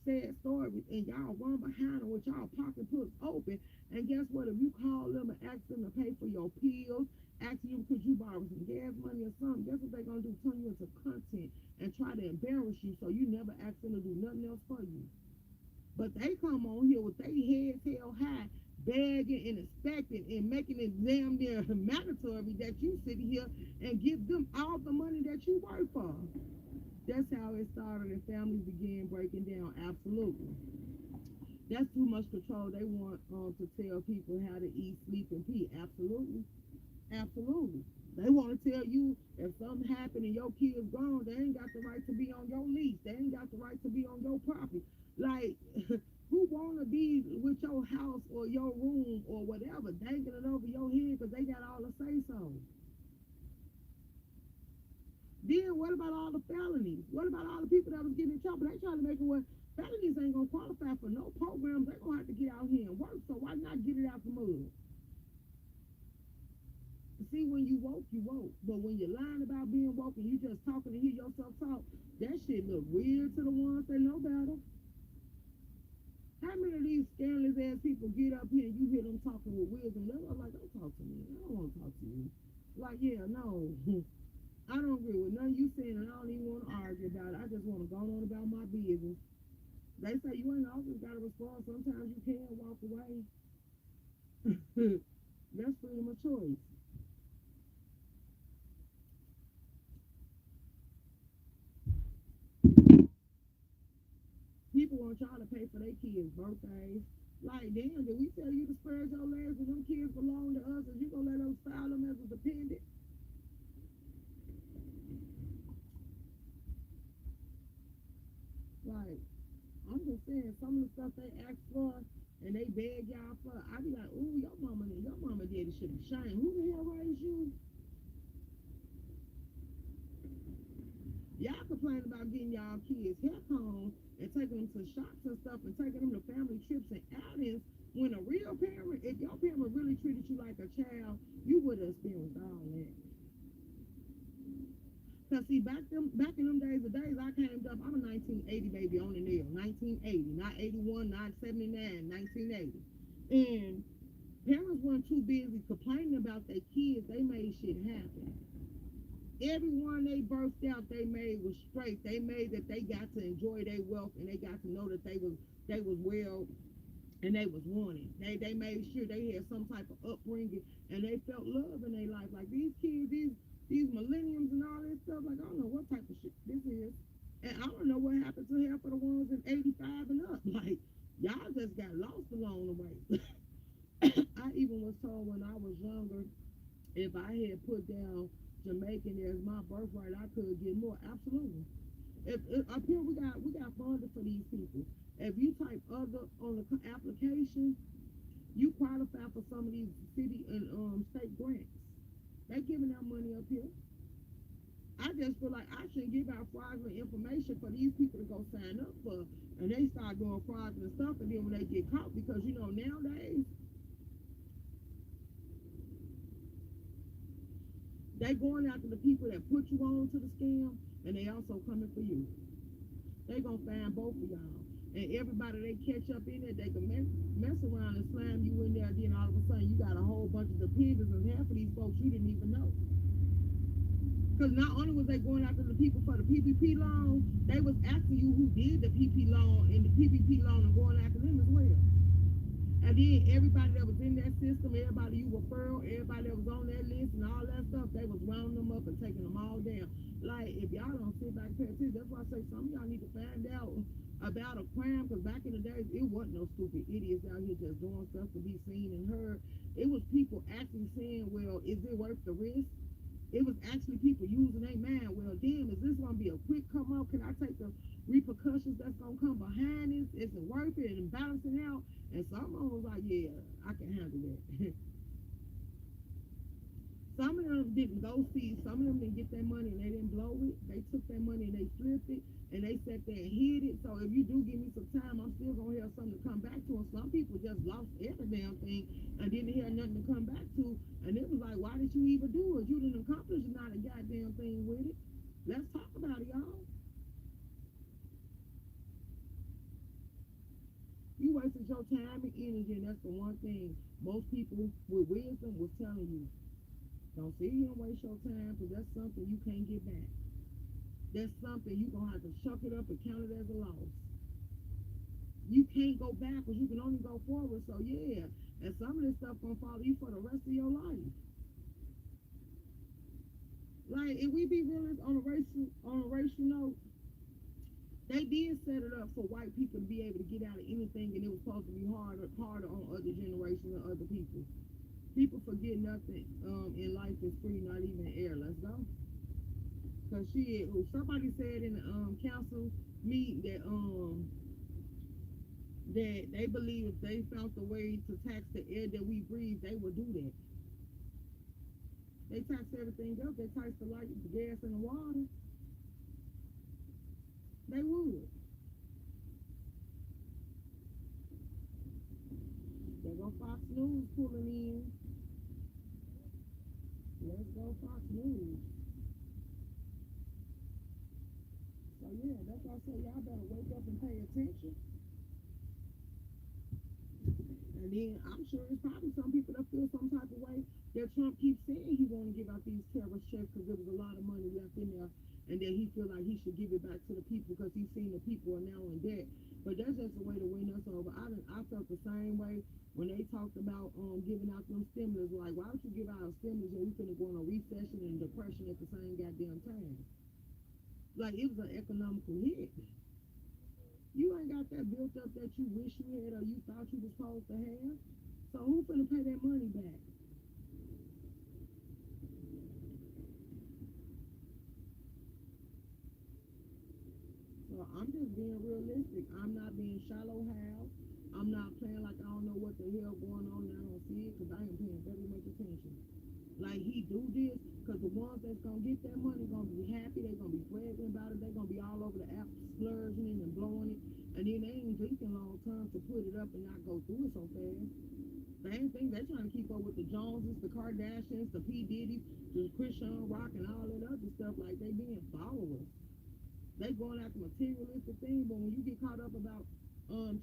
sad stories and y'all run behind them with y'all pocketbooks open. And guess what? If you call them and ask them to pay for your pills, ask you could you borrow some gas money or something, guess what they're gonna do? Turn you into content and try to embarrass you so you never ask them to do nothing else for you. But they come on here with their heads held high, begging and expecting and making it damn near mandatory that you sit here and give them all the money that you work for. That's how it started and families began breaking down. Absolutely. That's too much control. They want to tell people how to eat, sleep, and pee. Absolutely. Absolutely. They want to tell you if something happened and your kid's gone, they ain't got the right to be on your lease. They ain't got the right to be on your property. Like, who want to be with your house or your room or whatever, dangling it over your head because they got all the say so? Then what about all the felonies? What about all the people that was getting in trouble? They trying to make it where felonies ain't gonna qualify for no programs. They gonna have to get out here and work. So why not get it out the mud? See, when you woke, you woke. But when you're lying about being woke and you just talking to hear yourself talk, that shit look weird to the ones that know better. How many of these scandalous ass people get up here and you hear them talking with wisdom? They're like, don't talk to me. I don't want to talk to you. Like, yeah, no. I don't agree with nothing you saying, and I don't even want to argue about it. I just want to go on about my business. They say you ain't always got to respond. Sometimes you can walk away. That's freedom of choice. People want y'all to pay for their kids' birthdays. Like, damn, did we tell you to spread your legs and them kids belong to us and you gonna let us file them as a dependent? Like, I'm just saying, some of the stuff they ask for and they beg y'all for, I be like, ooh, your mama daddy should be shamed. Who the hell raised you? Y'all complain about getting y'all kids help home and taking them to shops and stuff and taking them to family trips and outings. When a real parent, if your parent really treated you like a child, you would have experienced all that. Cause see, back in them days I came up, I'm a 1980 baby on the nail, 1980, not 81, not 79, 1980. And parents weren't too busy complaining about their kids, they made shit happen. Everyone they birthed out, they made was straight. They made that they got to enjoy their wealth and they got to know that they was well and they was wanted. They made sure they had some type of upbringing and they felt love in their life. Like these kids, these millenniums and all this stuff. Like I don't know what type of shit this is, and I don't know what happened to half of the ones in '85 and up. Like y'all just got lost along the way. I even was told when I was younger if I had put down Jamaican as my birthright, I could get more. Absolutely. If up here we got funding for these people. If you type other on the application, you qualify for some of these city and state grants. They giving out money up here. I just feel like I shouldn't give out fraudulent information for these people to go sign up for, and they start doing fraudulent stuff, and then when they get caught, because nowadays They going after the people that put you on to the scam, and they also coming for you. They gonna find both of y'all. And everybody they catch up in it, they can mess around and slam you in there. Then all of a sudden, you got a whole bunch of dependents, and half of these folks you didn't even know. Because not only was they going after the people for the PPP loan, they was asking you who did the PP loan and the PPP loan and going after them as well. And then everybody that was in that system, everybody you referred, everybody that was on that list and all that stuff, they was rounding them up and taking them all down. Like, if y'all don't sit back and pay attention, that's why I say some of y'all need to find out about a crime, because back in the days, it wasn't no stupid idiots out here just doing stuff to be seen and heard. It was people actually saying, well, is it worth the risk? It was actually people using their mind. Well, damn, is this going to be a quick come up? Can I take the repercussions that's going to come behind this? Is it worth it? And balancing out. And some of them was like, yeah, I can handle that. Some of them didn't go see. Some of them didn't get their money and they didn't blow it. They took their money and they flipped it. And they sat there and hid it. So if you do give me some time, I'm still going to have something to come back to. And some people just lost every damn thing and didn't have nothing to come back to. And it was like, why did you even do it? You didn't accomplish not a goddamn thing with it. Let's talk about it, y'all. You wasted your time and energy, and that's the one thing most people with wisdom was telling you. Don't sit here and waste your time, because that's something you can't get back. That's something you're going to have to chuck it up and count it as a loss. You can't go backwards. You can only go forward. So, yeah. And some of this stuff going to follow you for the rest of your life. Like, if we be real on a racial note, they did set it up for white people to be able to get out of anything, and it was supposed to be harder on other generations and other people. People forget nothing in life is free, not even air. Let's go. Cause somebody said in the council meeting that they believe if they found a way to tax the air that we breathe, they would do that. They tax everything else. They tax the light, the gas, and the water. They would. There go Fox News pulling in. Let's go Fox News. So yeah, that's why I say y'all better wake up and pay attention. And then I'm sure there's probably some people that feel some type of way that Trump keeps saying he want to give out these terrorist checks because there was a lot of money left in there, and that he feel like he should give it back to the people because he's seen the people are now in debt. But that's just a way to win us over. I felt the same way when they talked about giving out them stimulus. Like, why would you give out a stimulus when we finna go in a recession and depression at the same goddamn time? Like, it was an economical hit. You ain't got that built up that you wish you had or you thought you was supposed to have. So who finna pay that money back? So I'm just being realistic. I'm not being shallow how. I'm not playing like I don't know what the hell going on and I don't see it, because I ain't paying very much attention. Like, he do this because the ones that's gonna get that money gonna be happy. They're gonna be bragging about it. They're gonna be all over the app splurging and blowing it. And then they ain't drinking long term to put it up and not go through it so fast. Same thing, they're trying to keep up with the Joneses, the Kardashians, the P. Diddy, the Christian Rock, and all that other stuff. Like, they being followers. They going after materialistic things, but when you get caught up about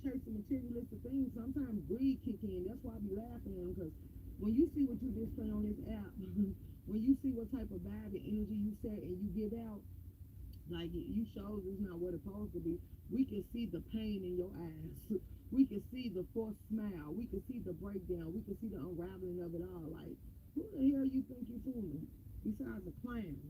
chasing materialistic things, sometimes greed kick in. That's why I be laughing at them, because when you see what you display on this app, when you see what type of vibe and energy you set and you give out, like, you shows it's not what it's supposed to be. We can see the pain in your eyes. We can see the forced smile. We can see the breakdown. We can see the unraveling of it all. Like, who the hell you think you're fooling? Besides a clown.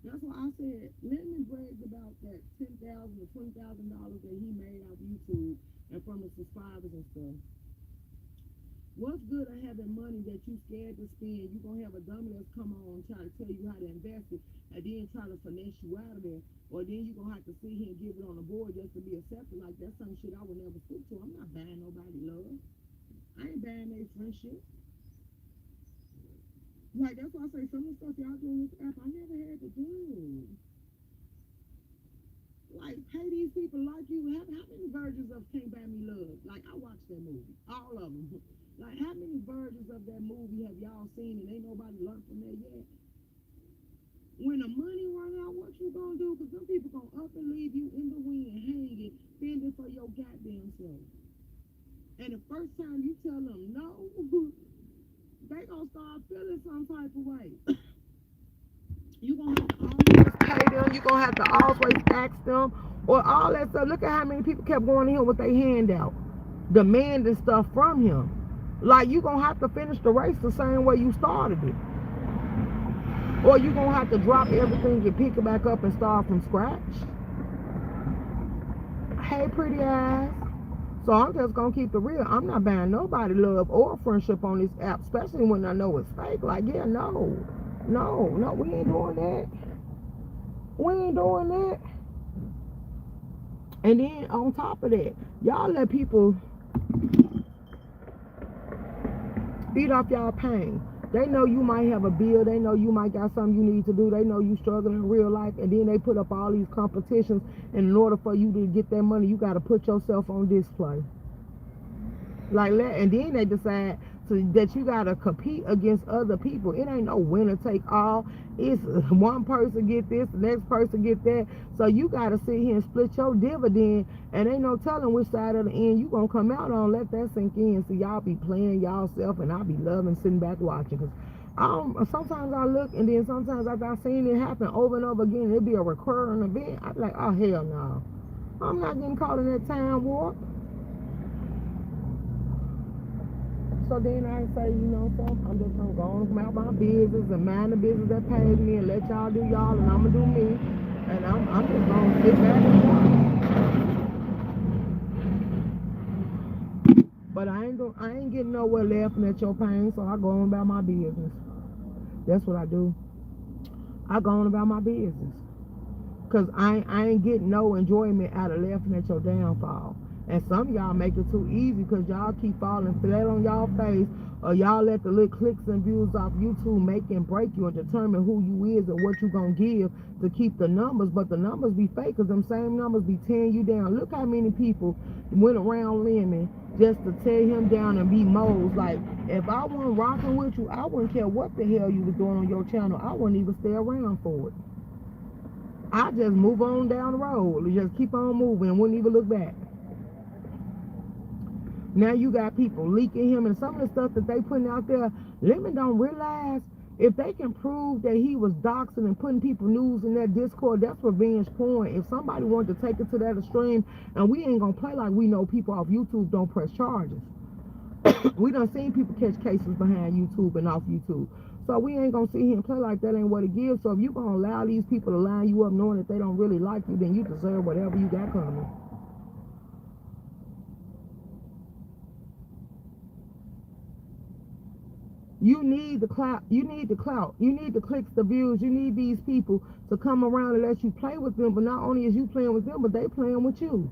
That's why I said, let me brag about that $10,000 or $20,000 that he made off YouTube and from the subscribers and stuff. What's good at having money that you scared to spend? You're going to have a dummy that's come on and try to tell you how to invest it and then try to finesse you out of there. Or then you're going to have to sit here and give it on the board just to be accepted. Like, that's some shit I would never stick to. I'm not buying nobody love. I ain't buying their friendship. Like, that's why I say some of the stuff y'all doing with this app, I never had to do. Like, pay these people like you. How many versions of Can't Buy Me Love? like I watched that movie, all of them. Like how many versions of that movie have y'all seen and ain't nobody learned from that yet? When the money run out, what you gonna do? Because some people gonna up and leave you in the wind, hanging, fending for your goddamn self. And the first time you tell them no, they gonna start feeling some type of way. You gonna have to always pay them. You gonna have to always ask them or all that stuff. Look at how many people kept going to him with their hand out, demanding stuff from him. Like you gonna have to finish the race the same way you started it, or you gonna have to drop everything and pick it back up and start from scratch. Hey, pretty ass. So I'm just gonna keep it real. I'm not buying nobody love or friendship on this app, especially when I know it's fake. Like, yeah, no, we ain't doing that. We ain't doing that. And then on top of that, y'all let people eat off y'all pain. They know you might have a bill. They know you might got something you need to do. They know you struggling in real life. And then they put up all these competitions. And in order for you to get that money, you got to put yourself on display. Like that. And then they decide that you got to compete against other people. It ain't no winner take all. It's one person get this, the next person get that. So you got to sit here and split your dividend. And ain't no telling which side of the end you going to come out on. Let that sink in. So y'all be playing y'all self and I'll be loving sitting back watching. Because sometimes I look and then sometimes after I seen it happen over and over again, it'll be a recurring event. I be like, oh, hell no. I'm not getting caught in that time warp. So then I say, you know, so I'm just gonna go on about my business and mind the business that pays me and let y'all do y'all and I'm gonna do me. And I'm just gonna sit back and watch. But I ain't getting nowhere laughing at your pain, so I go on about my business. That's what I do. I go on about my business. Cause I ain't getting no enjoyment out of laughing at your downfall. And some of y'all make it too easy because y'all keep falling flat on y'all face, or y'all let the little clicks and views off YouTube make and break you and determine who you is and what you gonna give to keep the numbers. But the numbers be fake because them same numbers be tearing you down. Look how many people went around Lemon just to tear him down and be moles. Like, if I wasn't rocking with you, I wouldn't care what the hell you was doing on your channel. I wouldn't even stay around for it. I just move on down the road and just keep on moving and wouldn't even look back. Now you got people leaking him and some of the stuff that they putting out there. Lemon don't realize if they can prove that he was doxing and putting people news in that Discord, that's revenge porn. If somebody wanted to take it to that extreme, and we ain't gonna play like we know people off YouTube don't press charges. We done seen people catch cases behind YouTube and off YouTube. So we ain't gonna sit here and play like that ain't what it gives. So if you gonna allow these people to line you up knowing that they don't really like you, then you deserve whatever you got coming. You need the clout. You need the clout. You need the clicks, the views. You need these people to come around and let you play with them. But not only is you playing with them, but they playing with you.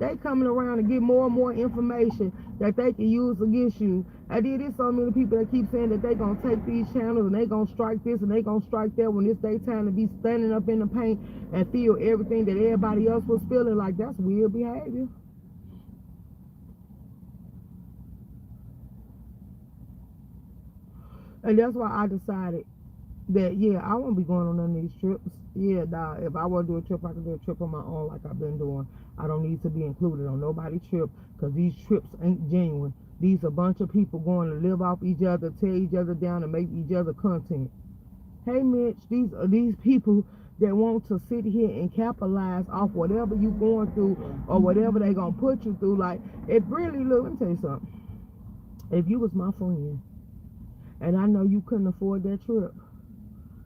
They coming around and get more and more information that they can use against you. I did this so many people that keep saying that they gonna take these channels and they gonna strike this and they gonna strike that when it's their time to be standing up in the paint and feel everything that everybody else was feeling. Like, that's weird behavior. And that's why I decided that, yeah, I won't be going on none of these trips. Yeah, dog, if I want to do a trip, I can do a trip on my own like I've been doing. I don't need to be included on nobody's trip because these trips ain't genuine. These a bunch of people going to live off each other, tear each other down, and make each other content. Hey, Mitch, these are these people that want to sit here and capitalize off whatever you going through or whatever they going to put you through. Like, it really, look, let me tell you something. If you was my friend and I know you couldn't afford that trip,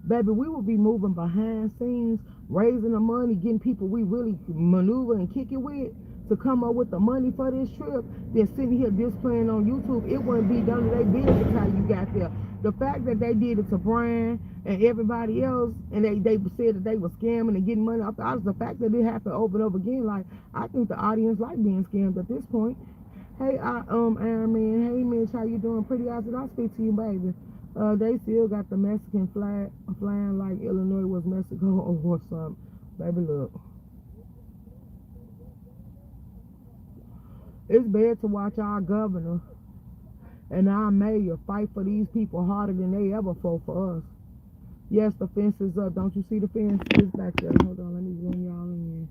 baby, we would be moving behind scenes, raising the money, getting people we really maneuver and kick it with to come up with the money for this trip. Then sitting here displaying on YouTube, it wouldn't be done to their business how you got there. The fact that they did it to Brian and everybody else, and they said that they were scamming and getting money off the audience, the fact that it happened over and over again, like, I think the audience like being scammed at this point. Hey, Iron Man. Hey, Mitch, how you doing? Pretty awesome. I'll speak to you, baby. They still got the Mexican flag flying like Illinois was Mexico or something. Baby, look. It's bad to watch our governor and our mayor fight for these people harder than they ever fought for us. Yes, the fence is up. Don't you see the fence? It's back there. Hold on, let me zoom y'all in.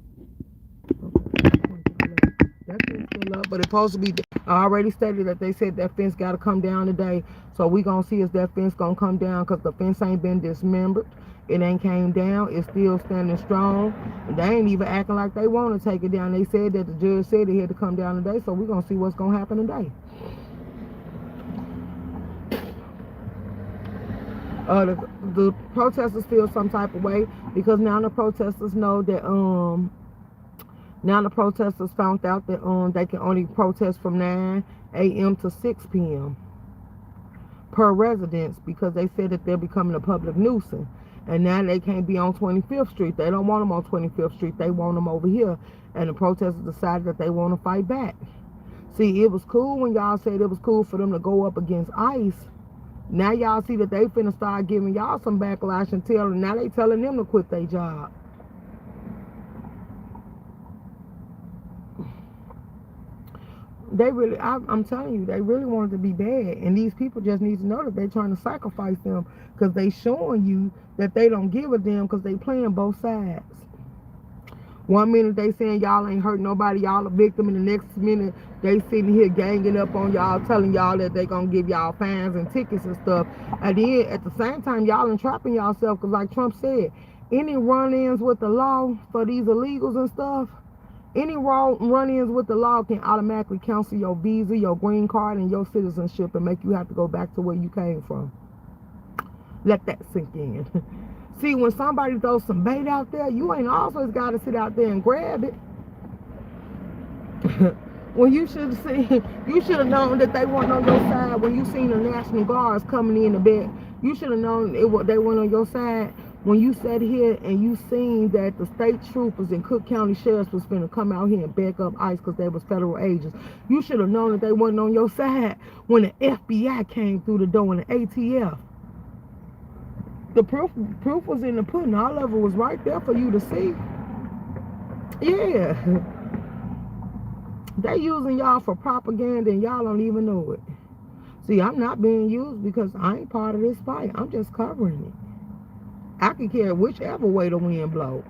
Okay, that fence still up, but it's supposed to be. I already stated that they said that fence got to come down today. So we gonna see if that fence gonna come down, because the fence ain't been dismembered. It ain't came down. It's still standing strong. And they ain't even acting like they want to take it down. They said that the judge said it had to come down today. So we gonna see what's gonna happen today. The protesters feel some type of way because now the protesters know that now the protesters found out that they can only protest from 9 a.m. to 6 p.m. per residence, because they said that they're becoming a public nuisance. And now they can't be on 25th Street. They don't want them on 25th Street. They want them over here. And the protesters decided that they want to fight back. See, it was cool when y'all said it was cool for them to go up against ICE. Now y'all see that they finna start giving y'all some backlash and telling. Now they telling them to quit their job. They really, I'm telling you, they really wanted to be bad, and these people just need to know that they're trying to sacrifice them, because they showing you that they don't give a damn, because they playing both sides. One minute they saying y'all ain't hurt nobody, y'all a victim, and the next minute they sitting here ganging up on y'all, telling y'all that they gonna give y'all fines and tickets and stuff. And then at the same time, y'all entrapping yourself, because like Trump said, any run-ins with the law for these illegals and stuff, any run-ins with the law can automatically cancel your visa, your green card, and your citizenship, and make you have to go back to where you came from. Let that sink in. See, when somebody throws some bait out there, you ain't always got to sit out there and grab it. When you should have seen, you should have known that they weren't on your side. When you seen the National Guards coming in the bed, you should have known they weren't on your side. When you sat here and you seen that the state troopers and Cook County sheriffs was finna come out here and back up ICE because they was federal agents, you should have known that they wasn't on your side when the FBI came through the door and the ATF. The proof was in the pudding. All of it was right there for you to see. Yeah. They using y'all for propaganda and y'all don't even know it. See, I'm not being used because I ain't part of this fight. I'm just covering it. I can care whichever way the wind blows.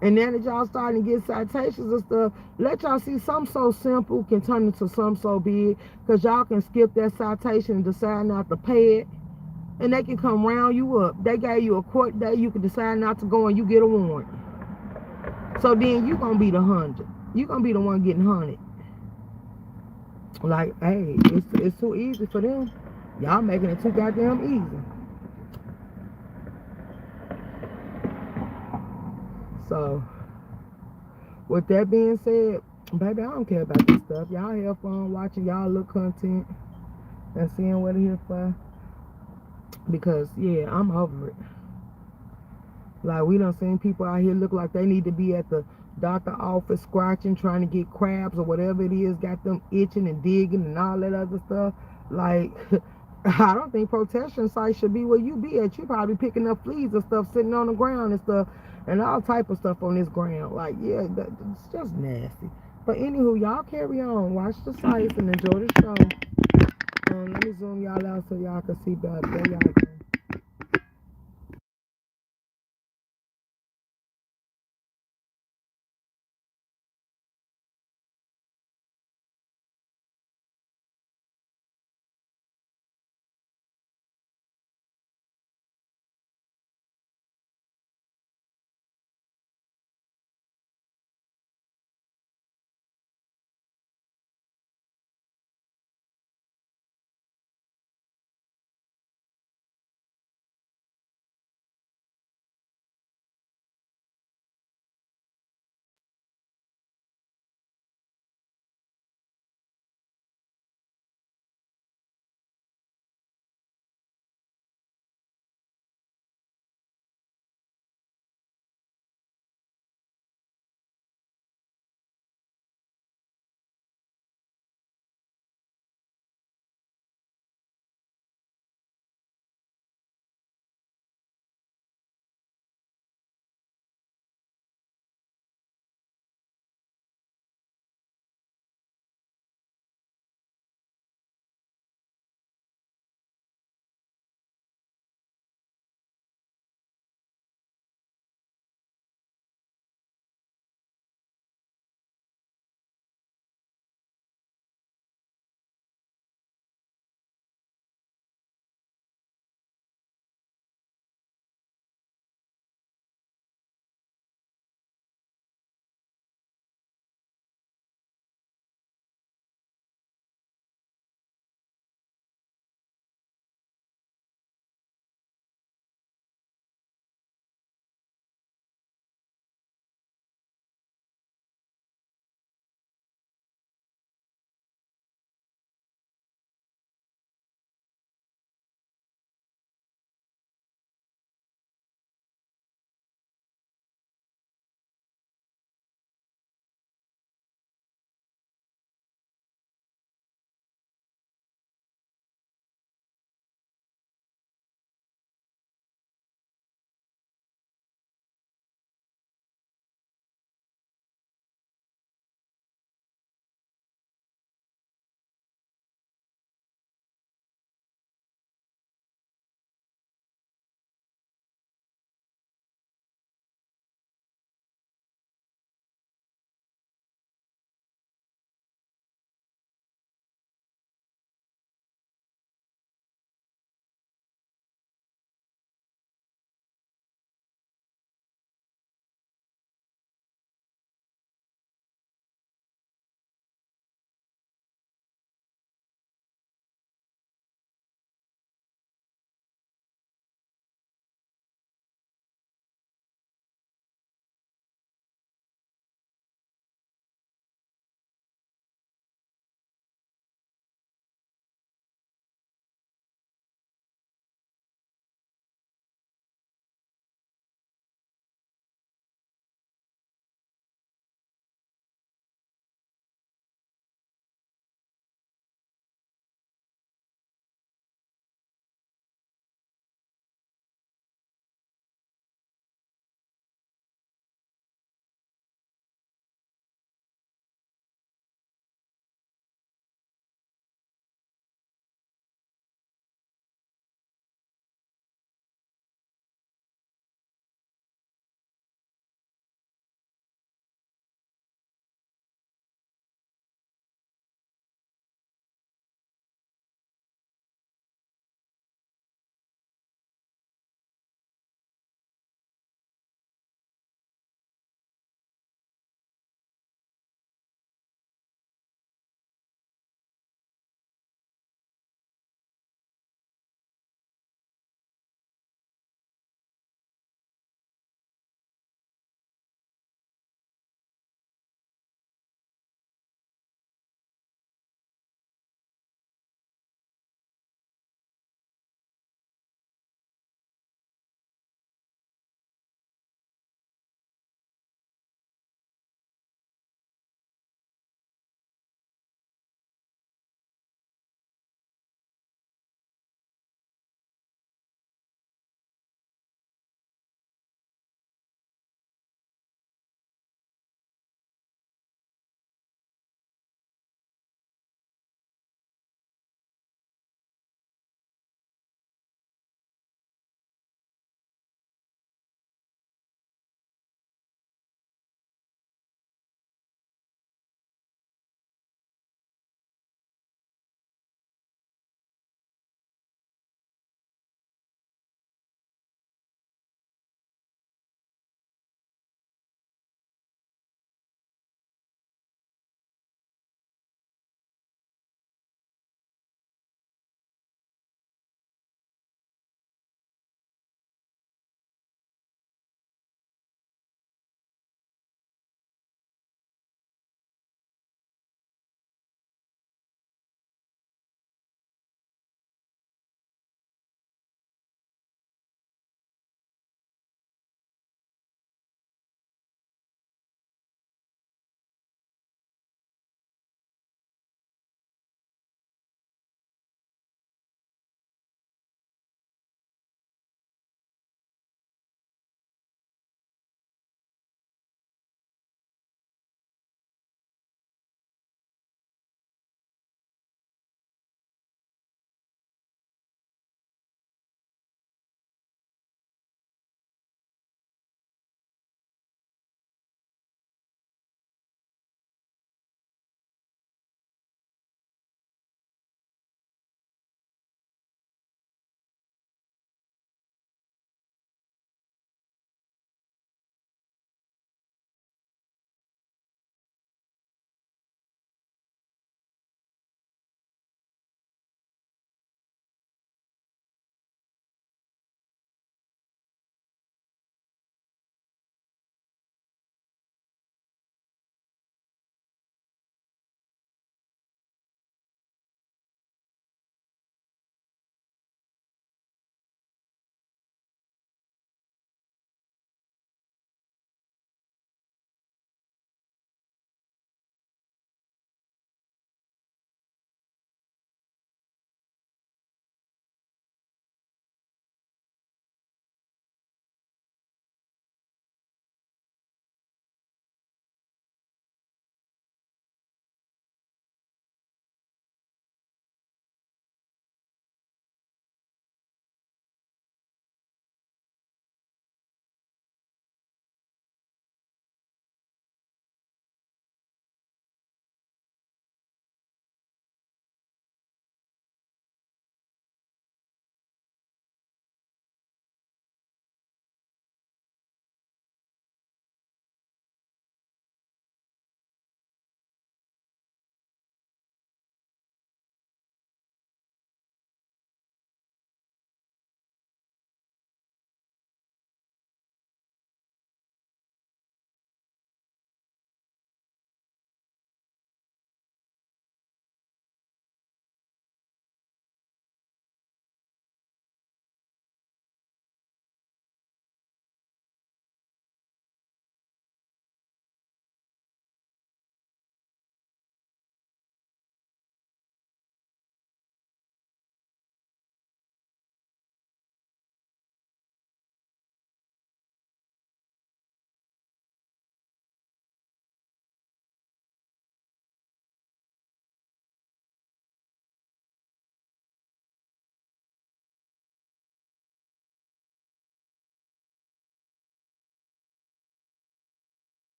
And now that y'all starting to get citations and stuff, let y'all see something so simple can turn into something so big, because y'all can skip that citation and decide not to pay it. And they can come round you up. They gave you a court day, you can decide not to go and you get a warrant. So then you gonna be the 100. You gonna be the one getting hunted. Like, hey, it's too easy for them. Y'all making it too goddamn easy. So, with that being said, baby, I don't care about this stuff. Y'all have fun watching y'all little content and seeing what it is for. Because, yeah, I'm over it. Like, we done seen people out here look like they need to be at the doctor office scratching, trying to get crabs or whatever it is, got them itching and digging and all that other stuff. Like, I don't think protection sites should be where you be at. You probably picking up fleas and stuff sitting on the ground and stuff, and all type of stuff on this ground. Like, yeah, it's just nasty. But anywho, y'all carry on. Watch the sites and enjoy the show. Let me zoom y'all out so y'all can see better. There y'all go.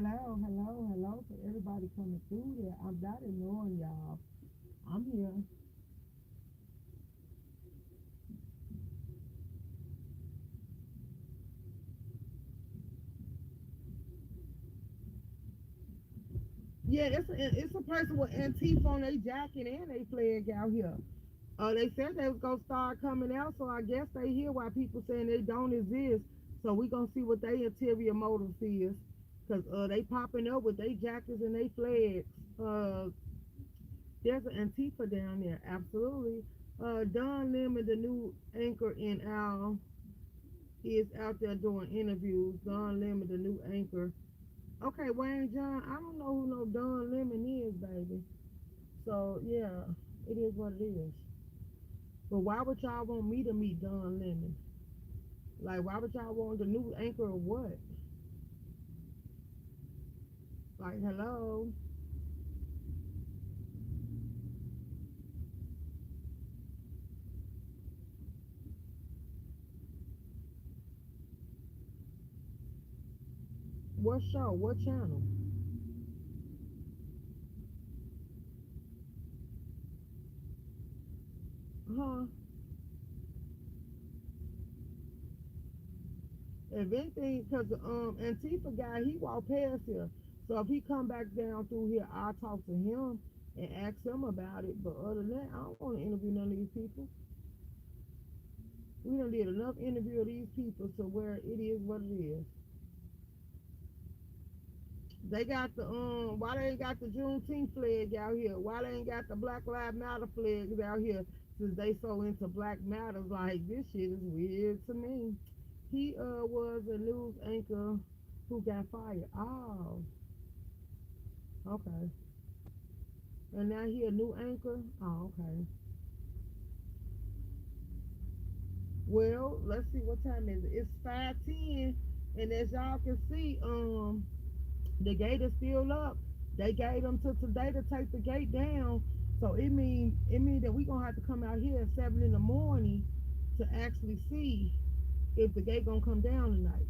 hello to everybody coming through there. I'm not ignoring y'all. I'm here. Yeah, it's a person with Antifa on their jacket and they flag out here. They said they was gonna start coming out, so I guess they hear why people saying they don't exist. So we gonna see what their interior motive is, cause they popping up with their jackets and they flags. There's an Antifa down there, absolutely. Don Lemon, the new anchor in Al, is out there doing interviews. Don Lemon, the new anchor. Okay, Wayne John, I don't know who no Don Lemon is, baby. So yeah, it is what it is. But why would y'all want me to meet Don Lemon? Like, why would y'all want the new anchor or what? Like, hello? What show? What channel? Huh? If anything, because Antifa guy, he walked past here. So if he come back down through here, I'll talk to him and ask him about it. But other than that, I don't want to interview none of these people. We done did enough interview of these people to where it is what it is. They got the why they ain't got the Juneteenth flag out here? Why they ain't got the Black Lives Matter flags out here? Since they so into Black Matters, like this shit is weird to me. He was a news anchor who got fired. Oh, okay. And now he a new anchor. Oh, okay. Well, let's see what time is it. It's 5:10, and as y'all can see, the gate is still up. They gave them to today to take the gate down. So it mean that we gonna have to come out here at 7 in the morning to actually see if the gate gonna come down tonight.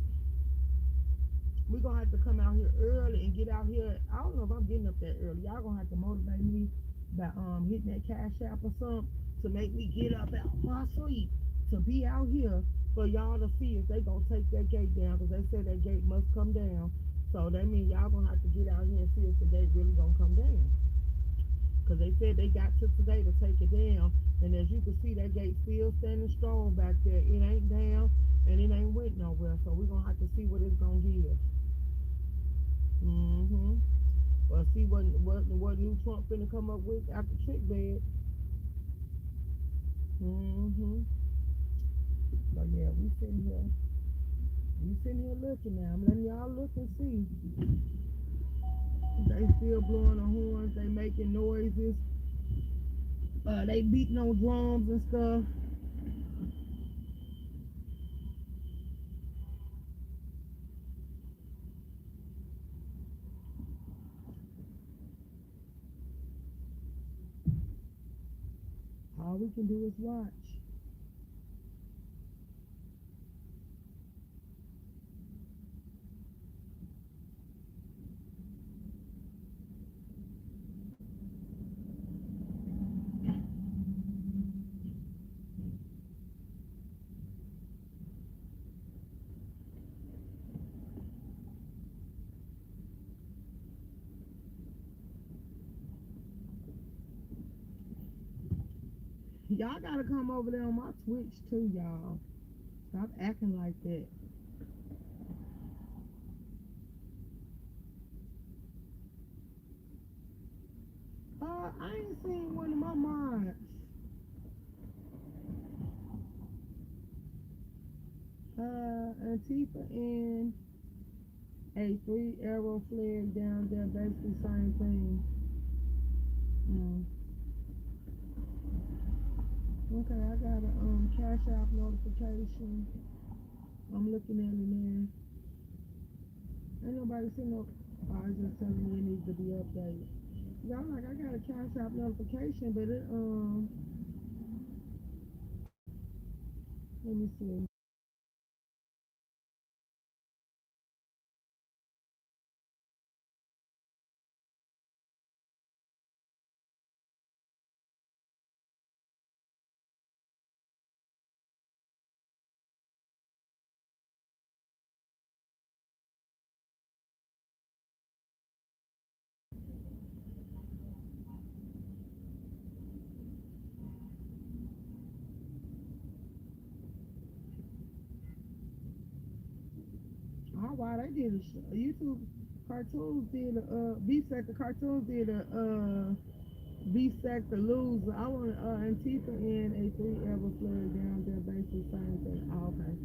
We gonna have to come out here early and get out here. I don't know if I'm getting up that early. Y'all gonna have to motivate me by hitting that Cashapp or something to make me get up out my sleep to be out here for y'all to see if they gonna take that gate down, because they said that gate must come down. So that means y'all gonna have to get out here and see if the gate really gonna come down. Because they said they got to today to take it down. And as you can see, that gate still standing strong back there. It ain't down and it ain't went nowhere. So we're gonna have to see what it's gonna give. Mm-hmm. Well, see what new Trump finna come up with after trick bed. Mm-hmm. But yeah, we sitting here looking now. I'm letting y'all look and see. They still blowing the horns. They making noises. They beating on drums and stuff. All we can do is watch. Y'all gotta come over there on my Twitch too, y'all. Stop acting like that. I ain't seen one of my mods. Antifa and a three arrow flag down there, basically same thing. Mm. Okay, I got a cash app notification. I'm looking at it now. Ain't nobody seen no. Oh, it's just telling me it needs to be updated. Yeah, I'm like, I got a cash app notification, but it let me see. why they did a show. YouTube cartoons did a beef sack. The cartoons did a beef sack the loser. I want Antifa and a three ever flag down there, basically same thing. Oh, okay.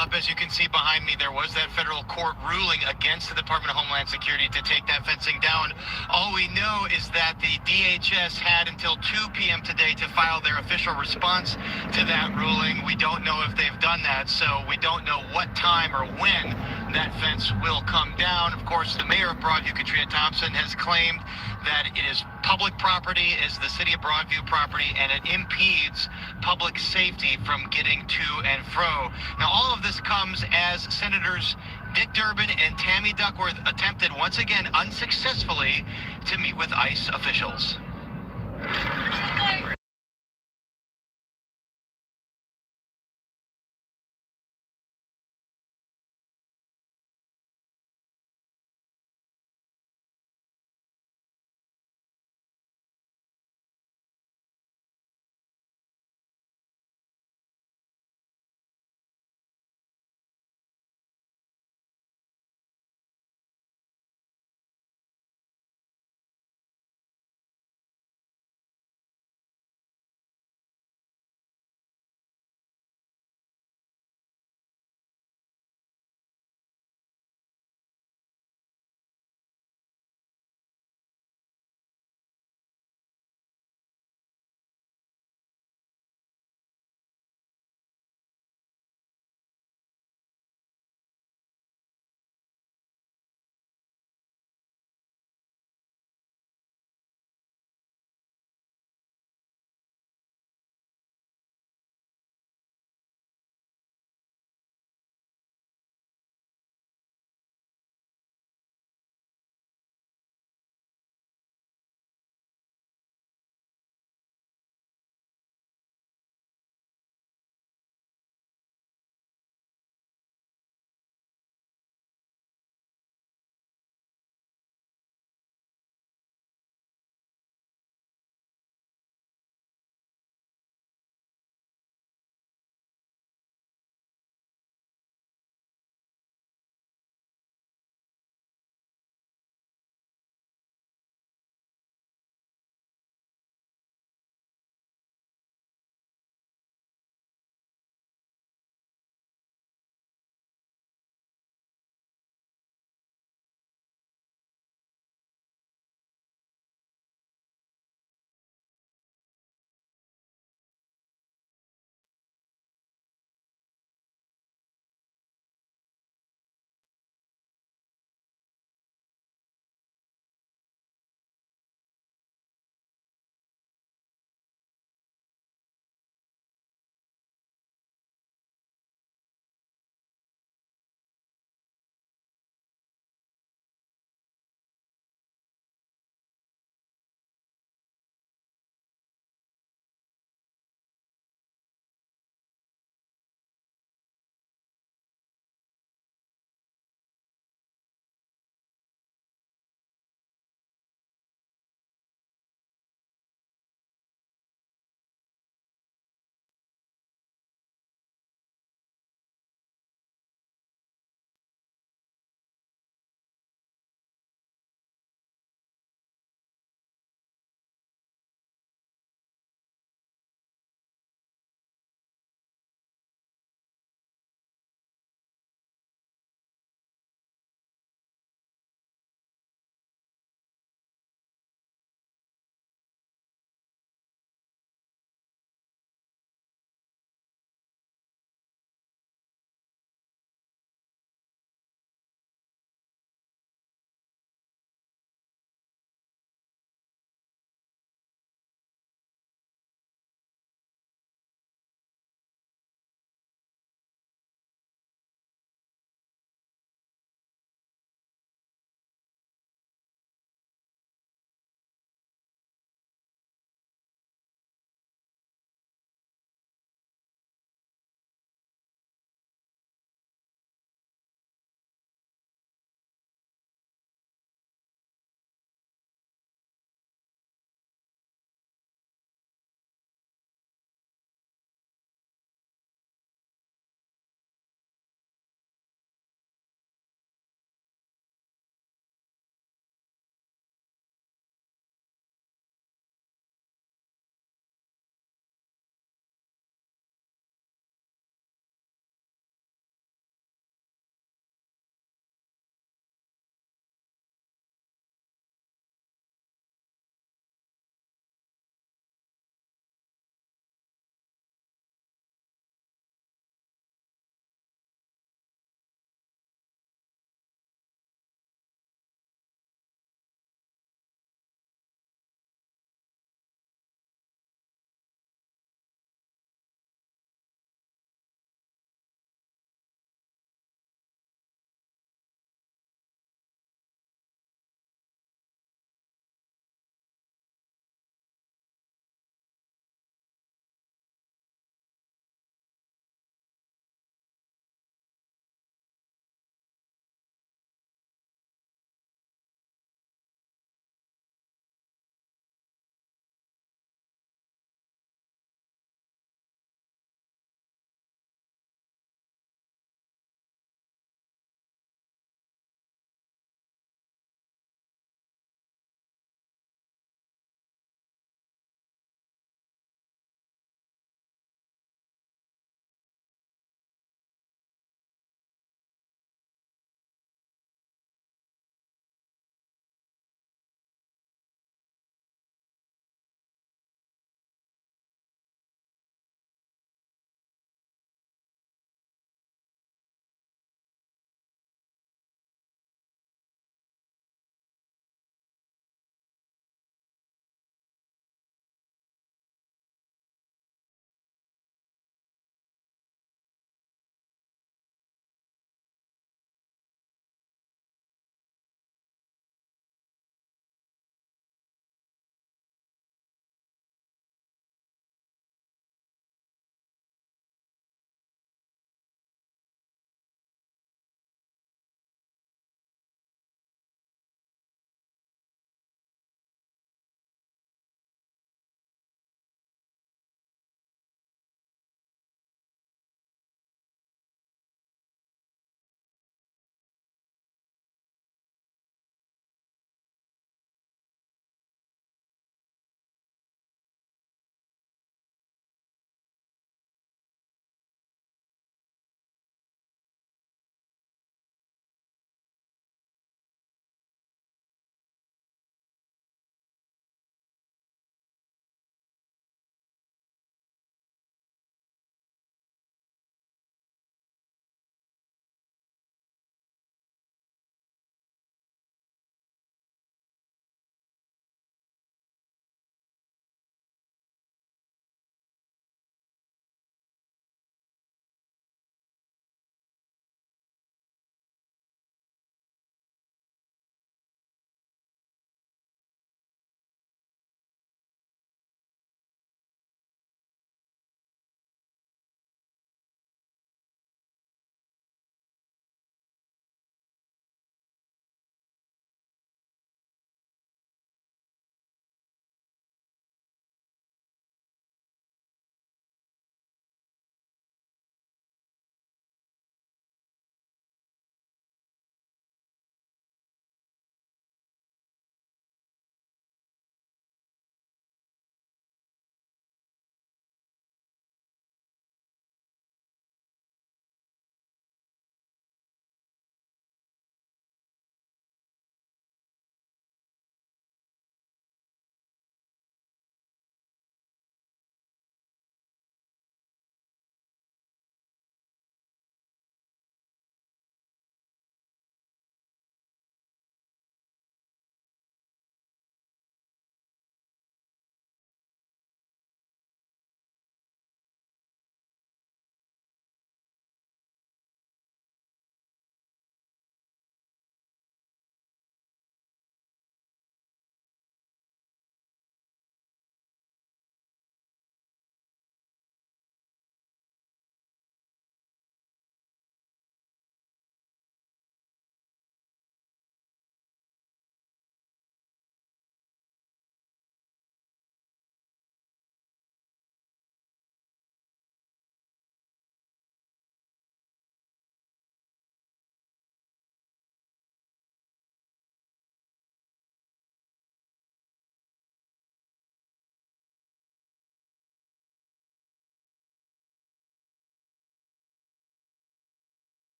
up. As you can see behind me, there was that federal court ruling against the Department of Homeland Security to take that fencing down. All we know is that the DHS had until 2 p.m. today to file their official response to that ruling. We don't know if they've done that, so we don't know what time or when that fence will come down. Of course, the mayor of Broadview, Katrina Thompson, has claimed that it is public property, is the city of Broadview property, and it impedes public safety from getting to and fro. Now, all of this comes as Senators Dick Durbin and Tammy Duckworth attempted once again unsuccessfully to meet with ICE officials.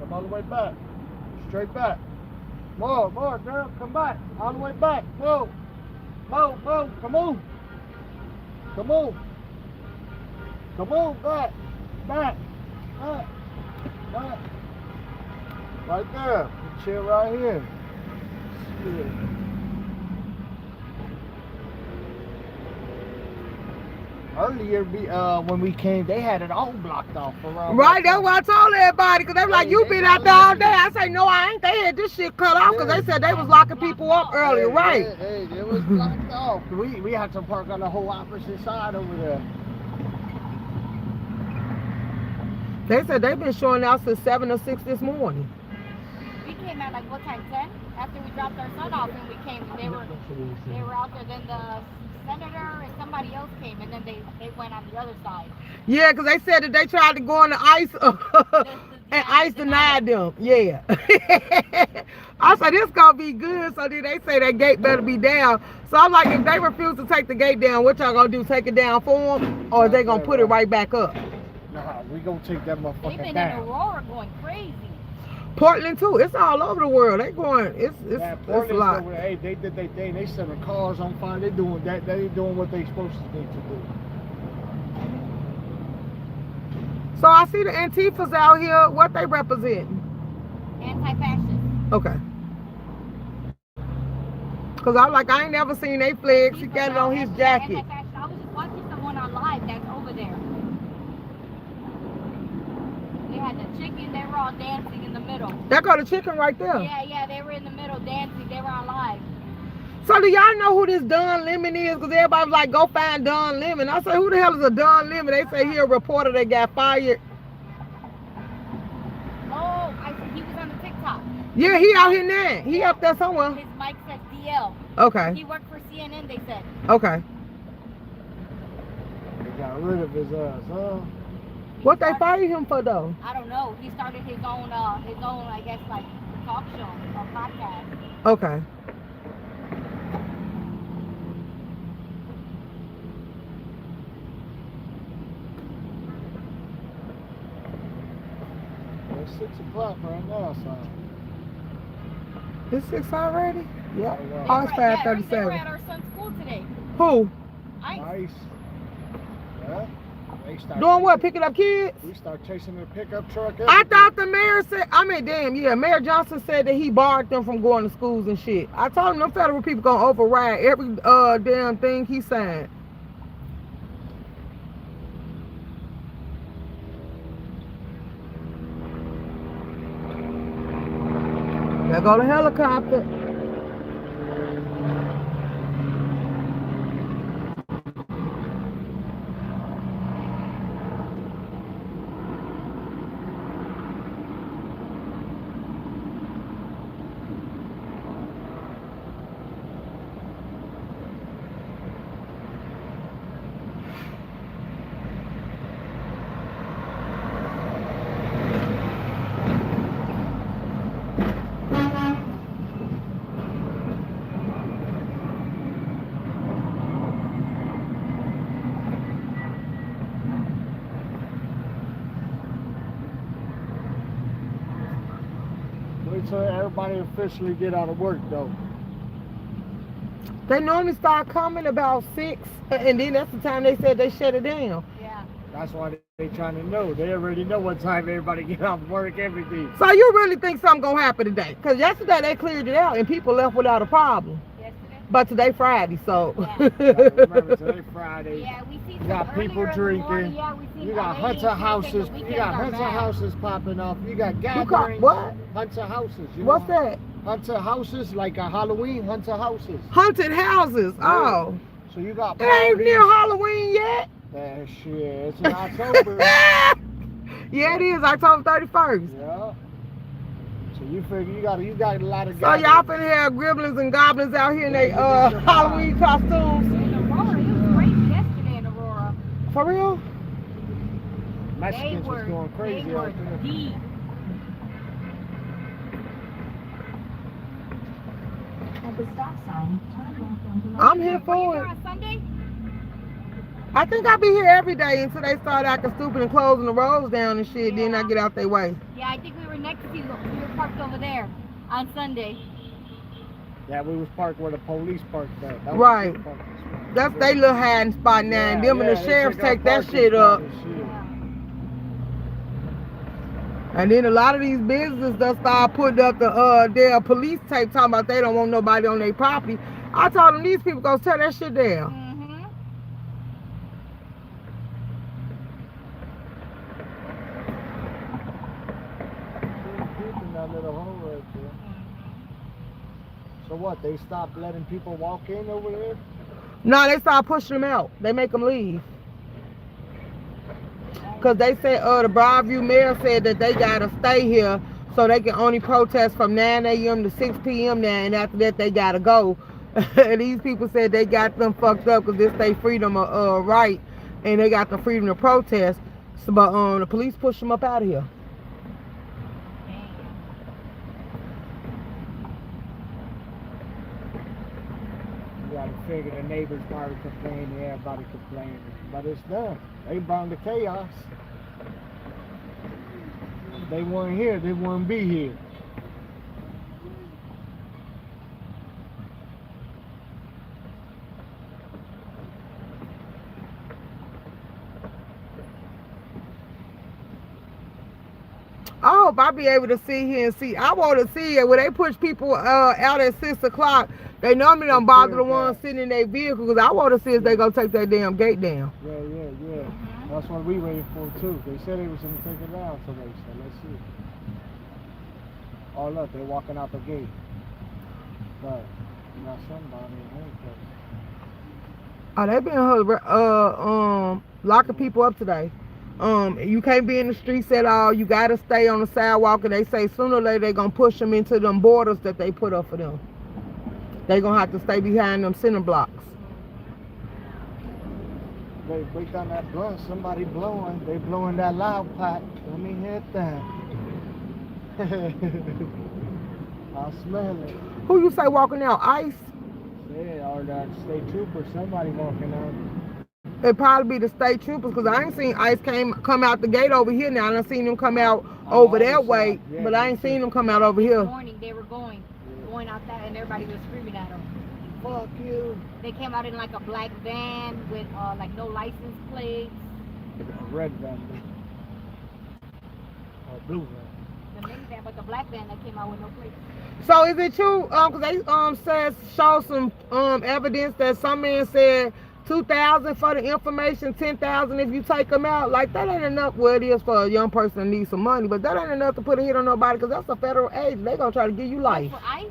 Come all the way back. Straight back. More, girl. Come back. All the way back. Move. Move. Come on. Come on. Come on. Back. Right there. Chill right here. Shit. Earlier, when we came, they had it all blocked off around. Right, that's what I told everybody, because they were like, you been out there all day. I say, no, I ain't. They had this shit cut off because they said they was locking people up earlier, right? Hey, it was blocked off. We had to park on the whole opposite side over there. They said they've been showing out since 7 or 6 this morning. We came at like what time? 10? After we dropped our son off and we came, they were out there. Then the senator and somebody else came, and then they went on the other side. Yeah, because they said that they tried to go on the ICE and ICE denied them. Yeah. I said, this going to be good. So then they say that gate better be down. So I'm like, if they refuse to take the gate down, what y'all going to do? Take it down for them? Or are they going to put it right back up? Nah, we going to take that motherfucker down. They've been in Aurora going crazy. Portland too. It's all over the world. They going. It's a lot. Hey, they did their thing. They setting cars on fire. They doing that. They doing what they supposed to need to do. So I see the Antifas out here. What they representing? Anti-fascist. Okay. Cause I'm like, I ain't never seen they flags. He got it on his jacket. Anti-fascist. I was just watching someone on live that's over there. They had the chicken. They were all dancing in the middle. That got the chicken right there. Yeah, they were in the middle dancing. They were on live. So do y'all know who this Don Lemon is? Because everybody was like, go find Don Lemon. I said, who the hell is a Don Lemon? They say he a reporter that got fired. Oh, I see. He was on the TikTok. Yeah, he out here now. He up there somewhere. His mic says DL. Okay. He worked for CNN, they said. Okay. They got rid of his ass, huh? What they fired him for though? I don't know. He started his own, I guess, like talk show or podcast. Okay. It's 6 o'clock right now, son. It's 6 already? Yep. Yeah. Oh, it's They were 5:37. at our son's school today. Who? Nice. Yeah. They start Doing what? Picking up kids? We start chasing the pickup truck. I thought the mayor said, Mayor Johnson said that he barred them from going to schools and shit. I told him them federal people gonna override every damn thing he signed. There go the helicopter. Wait till everybody officially get out of work, though. They normally start coming about 6, and then that's the time they said they shut it down. Yeah. That's why they trying to know. They already know what time everybody get out of work, everything. So you really think something gonna happen today? Because yesterday they cleared it out and people left without a problem. Yesterday? But today Friday, so. Yeah. Remember, today Friday. Yeah, we see You got people drinking. Yeah, we see You got Hunter houses. You got Hunter houses popping up. You got gatherings. What? Hunter houses. You What's know? that? Hunter houses, like a Halloween Hunter houses. Haunted houses. Oh. So you got It ain't parties. near Halloween yet. Shit, it's in October. Yeah, it is October 31st. Yeah. So you figure you got a lot of So guys. y'all finna have gremlins and goblins out here in their Halloween costumes. In Aurora, it was crazy yesterday in Aurora. For real? Mexicans was going crazy They were out there. deep. I'm here for Were you it. there on Sunday? I think I be here every day until they start acting stupid and closing the roads down and shit. Then I Yeah. get out their way. Yeah, I think we were next to you. We were parked over there on Sunday. Yeah, we was parked where the police parked at. That was Right. the parking spot. That's they little hiding spot now. And them and the they sheriffs took our take that parking shit spot up. and shit. Yeah. And then a lot of these businesses that start putting up the their police tape talking about they don't want nobody on their property. I told them these people go tear that shit down. Mm-hmm. Deep in that little hole right there. So what? They stopped letting people walk in over there? No, they start pushing them out. They make them leave. Because they said, the Broadview mayor said that they got to stay here so they can only protest from 9 a.m. to 6 p.m. now, and after that they got to go. And these people said they got them fucked up because this they freedom of right, and they got the freedom to protest. So, but the police pushed them up out of here. You gotta figure the neighbors probably complaining, everybody complaining. But it's done. They brought the chaos. If they weren't here, they wouldn't be here. I hope I'll be able to sit here and see. I want to see it when they push people out at 6 o'clock. They normally don't bother the ones sitting in their vehicle because I want to see if they gonna take that damn gate down. Yeah. That's what we waiting for too. They said they was gonna take it down today, so let's see. Oh look, they're walking out the gate. But not somebody in any place. Oh, they been locking people up today. You can't be in the streets at all. You gotta stay on the sidewalk, and they say sooner or later they gonna push them into them borders that they put up for them. They gonna have to stay behind them center blocks. They break down that blunt, somebody blowing. They blowing that loud pipe. Let me hit that. I smell it. Who you say walking out? ICE? Yeah, or that state trooper, somebody walking out. It probably be the state troopers because I ain't seen ICE come out the gate over here now. I done seen them come out over that way, yeah, but I ain't seen them come out over here. This morning they were going out that, and everybody was screaming at them. Fuck you. They came out in like a black van with like no license plates. A red van. Or blue van. The minivan, but the black van that came out with no plates. So is it true? Cause they show some evidence that some man said 2,000 for the information, 10,000 if you take them out. Like that ain't enough. Well, it is for a young person that needs some money, but that ain't enough to put a hit on nobody because that's a federal agent. They gonna try to give you life. For ICE?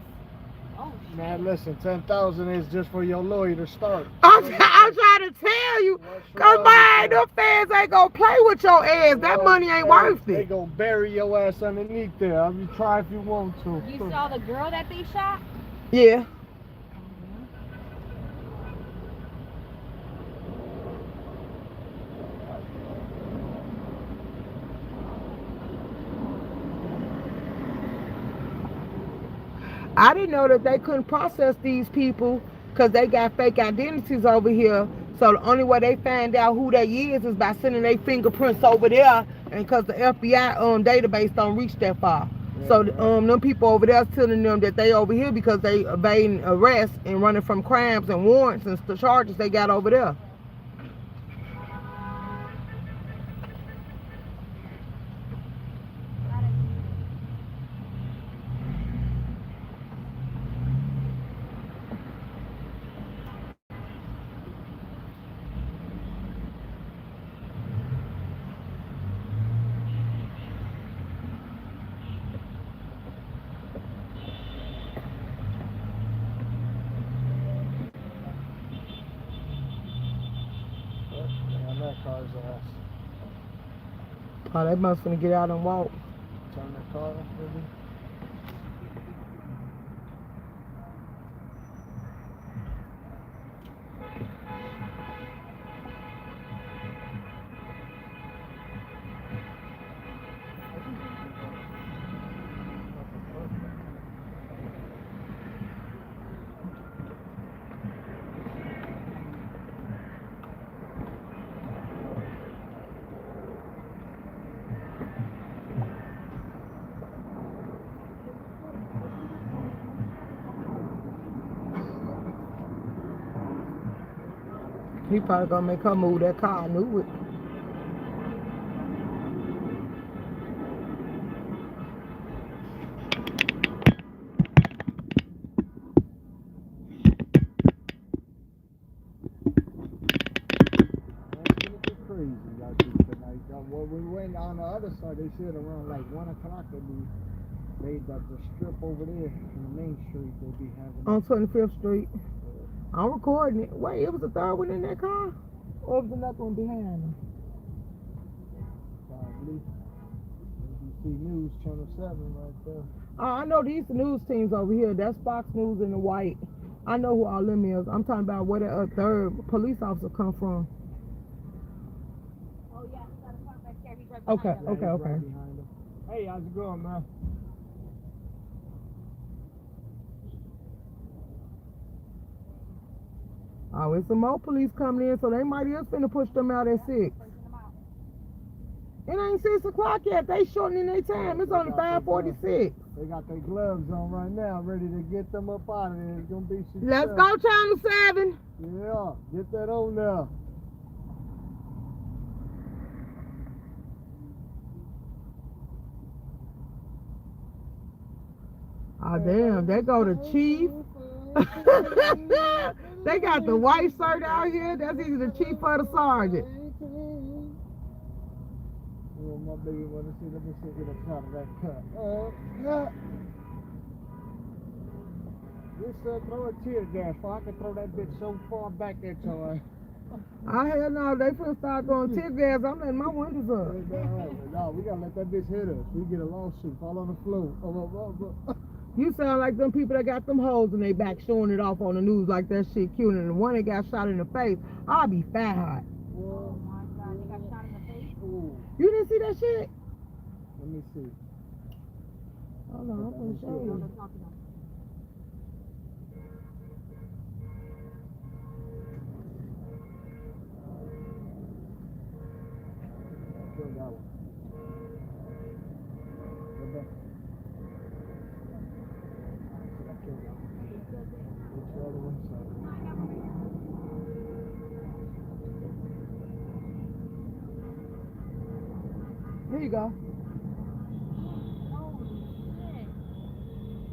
Oh shit. Man, listen, 10,000 is just for your lawyer to start. I'm trying to tell you, cause man, them feds ain't gonna play with your ass. That money ain't worth They it. gonna bury your ass underneath there. I mean, try if you want to. You saw the girl that they shot? Yeah. I didn't know that they couldn't process these people because they got fake identities over here. So the only way they find out who they is by sending their fingerprints over there, and because the FBI database don't reach that far. Yeah, so them people over there telling them that they over here because they evading arrest and running from crimes and warrants and the charges they got over there. That car's ass. Oh, they must finna get out and walk. Turn the car off, maybe. He probably gonna make her move that car. I knew it. That's gonna be crazy out there tonight. When we went on the other side, they said around like 1 o'clock they got the strip over there in the main street. They be having. On 25th Street. I'm recording it. Wait, it was a third one in that car? Or was another one behind him? Probably. ABC News Channel 7 right there. Oh, I know these news teams over here. That's Fox News in the white. I know who all them is. I'm talking about where the third police officer come from. Oh yeah, he's got a car back there. He's right Okay, behind us. okay, He's okay. right behind him. Hey, how's it going, man? Oh, it's some more police coming in, so they might just finna push them out at 6. Pushing them out. It ain't 6 o'clock yet. They shortening their time. It's only 5:46. They got their gloves on right now, ready to get them up out of there. It's gonna be some Let's stuff. go, Channel 7. Yeah, get that on there. Oh, damn. They go to Chief. They got the white shirt out here. That's either the chief or the sergeant. Oh, my baby wanna see. Let me see get a cut of that cut. Yeah. Just throw a tear gas, so I can throw that bitch so far back at your ass. Oh, hell no. They finna start throwing tear gas. I'm letting my windows up. No, we gotta let that bitch hit us. We get a lawsuit, fall on the floor. You sound like them people that got them holes in their back showing it off on the news like that shit cute. And the one that got shot in the face, I'll be fat hot. Oh my god, they got shot in the face. Ooh, You didn't see that shit? let me see. Hold on, I'm gonna show No, you. that's not enough. Kill that one. Go back. I killed that one. What's the other one? Here you go. Holy shit.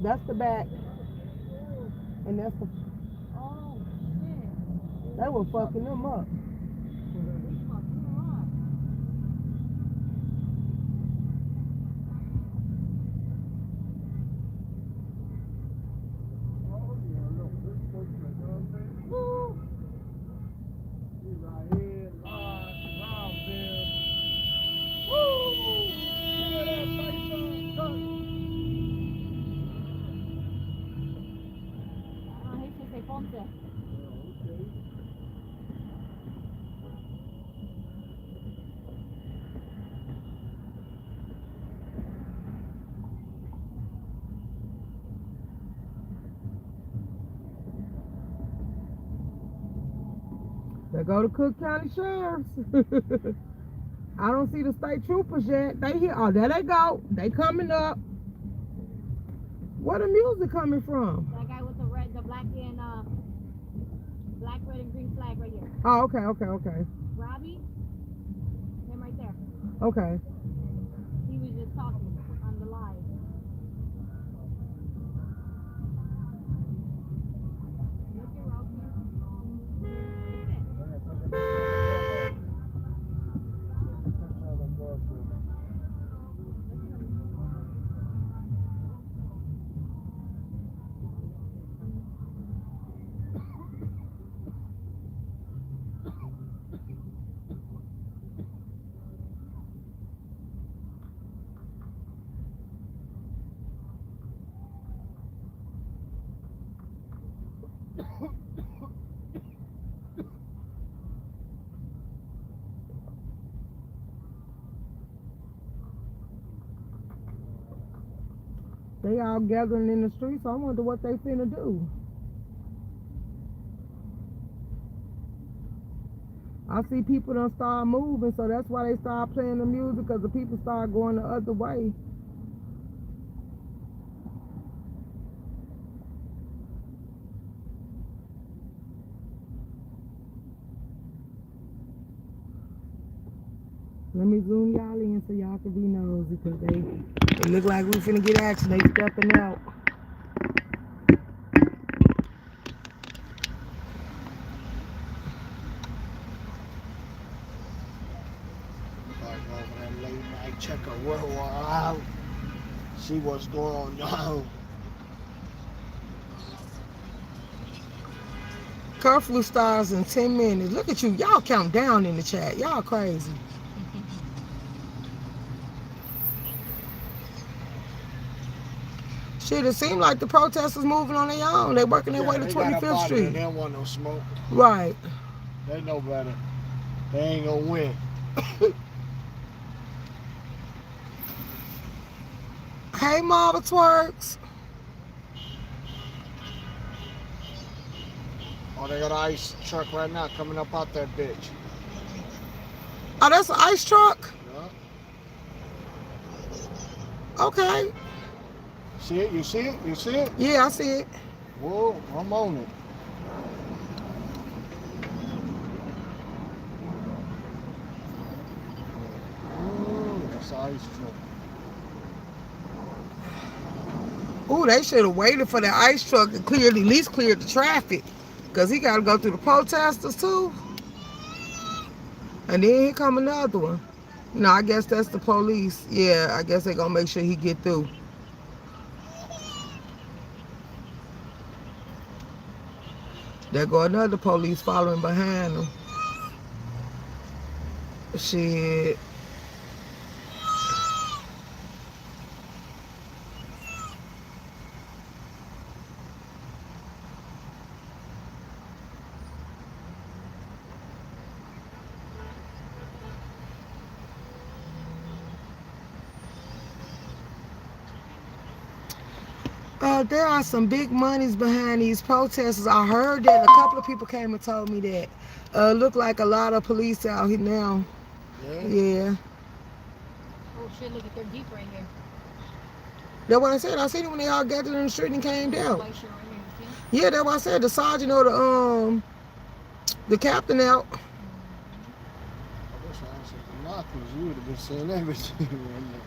That's the back. And that's the. Oh shit. They were fucking them up. We fucked him up. Oh, yeah, look, this person, you know what I'm saying? Woo! He's right here, live there. Woo! Look at that face on top. He should say Ponce. Okay. They go to Cook County Sheriff's. I don't see the state troopers yet. They here. Oh, there they go. They coming up. Where the music coming from? That guy with the red, the black and black, red, and green flag right here. Oh, okay, okay, okay. Robbie, him right there. Okay. He was just talking on the live. Look at Robbie. They all gathering in the streets. I wonder what they finna do. I see people done start moving, so that's why they start playing the music, because the people start going the other way. Let me zoom y'all in so y'all can be nosy, because they look like we finna get action. They stepping out. Like over that late night, check her world out. See what's going on. Curfew starts in 10 minutes. Look at you. Y'all count down in the chat. Y'all crazy. Shit, it seemed like the protesters moving on their own. They working their way to They got up 25th out of there. Street. They don't want no smoke. Right. They know better. They ain't gonna win. Hey, Marva Twerks. Oh, they got an ice truck right now coming up out that bitch. Oh, that's an ice truck? Yeah. Okay. See it? You see it? You see it? Yeah, I see it. Whoa, I'm on it. That's an ice truck. Ooh, they should have waited for the ice truck to clear, at least clear the traffic. Because he got to go through the protesters, too. And then here come another one. No, I guess that's the police. Yeah, I guess they're going to make sure he get through. There go another police following behind him. Shit. There are some big monies behind these protesters. I heard that a couple of people came and told me that. Look like a lot of police out here now. Yeah. Oh shit, look at their Jeep right here. That's what I said. I seen it when they all gathered in the street and came down. White shirt right here, you see? Yeah, that's what I said. The sergeant or the captain out. I wish I answered the knockers. You would have been saying everything right now.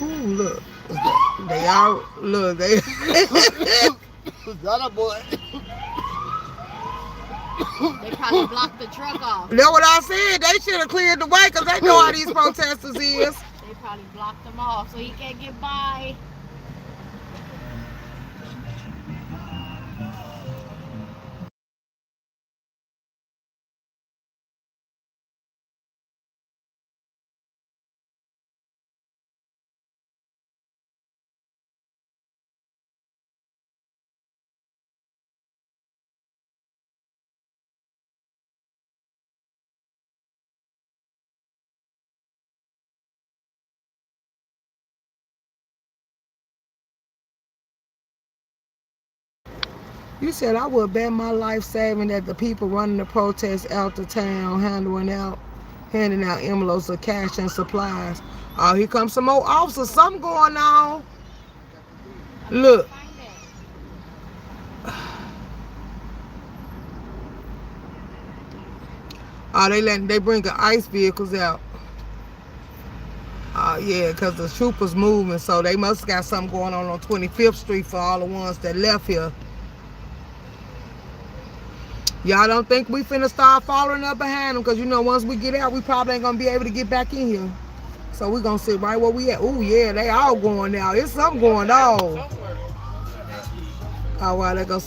Ooh, look. They all, look, they. Got a boy. They probably blocked the truck off. That's what I said. They should have cleared the way because they know how these protesters is. They probably blocked him off so he can't get by. You said I would bet my life saving that the people running the protest out the town handing out envelopes of cash and supplies. Oh, here comes some more officers. Something going on. Look. Oh, they bring the ICE vehicles out. Yeah, because the troopers moving, so they must have got something going on 25th Street for all the ones that left here. Y'all don't think we finna start following up behind them, because you know once we get out, we probably ain't gonna be able to get back in here. So we gonna sit right where we at. Ooh, yeah, they all going now. It's something going on. Oh, wow, they go.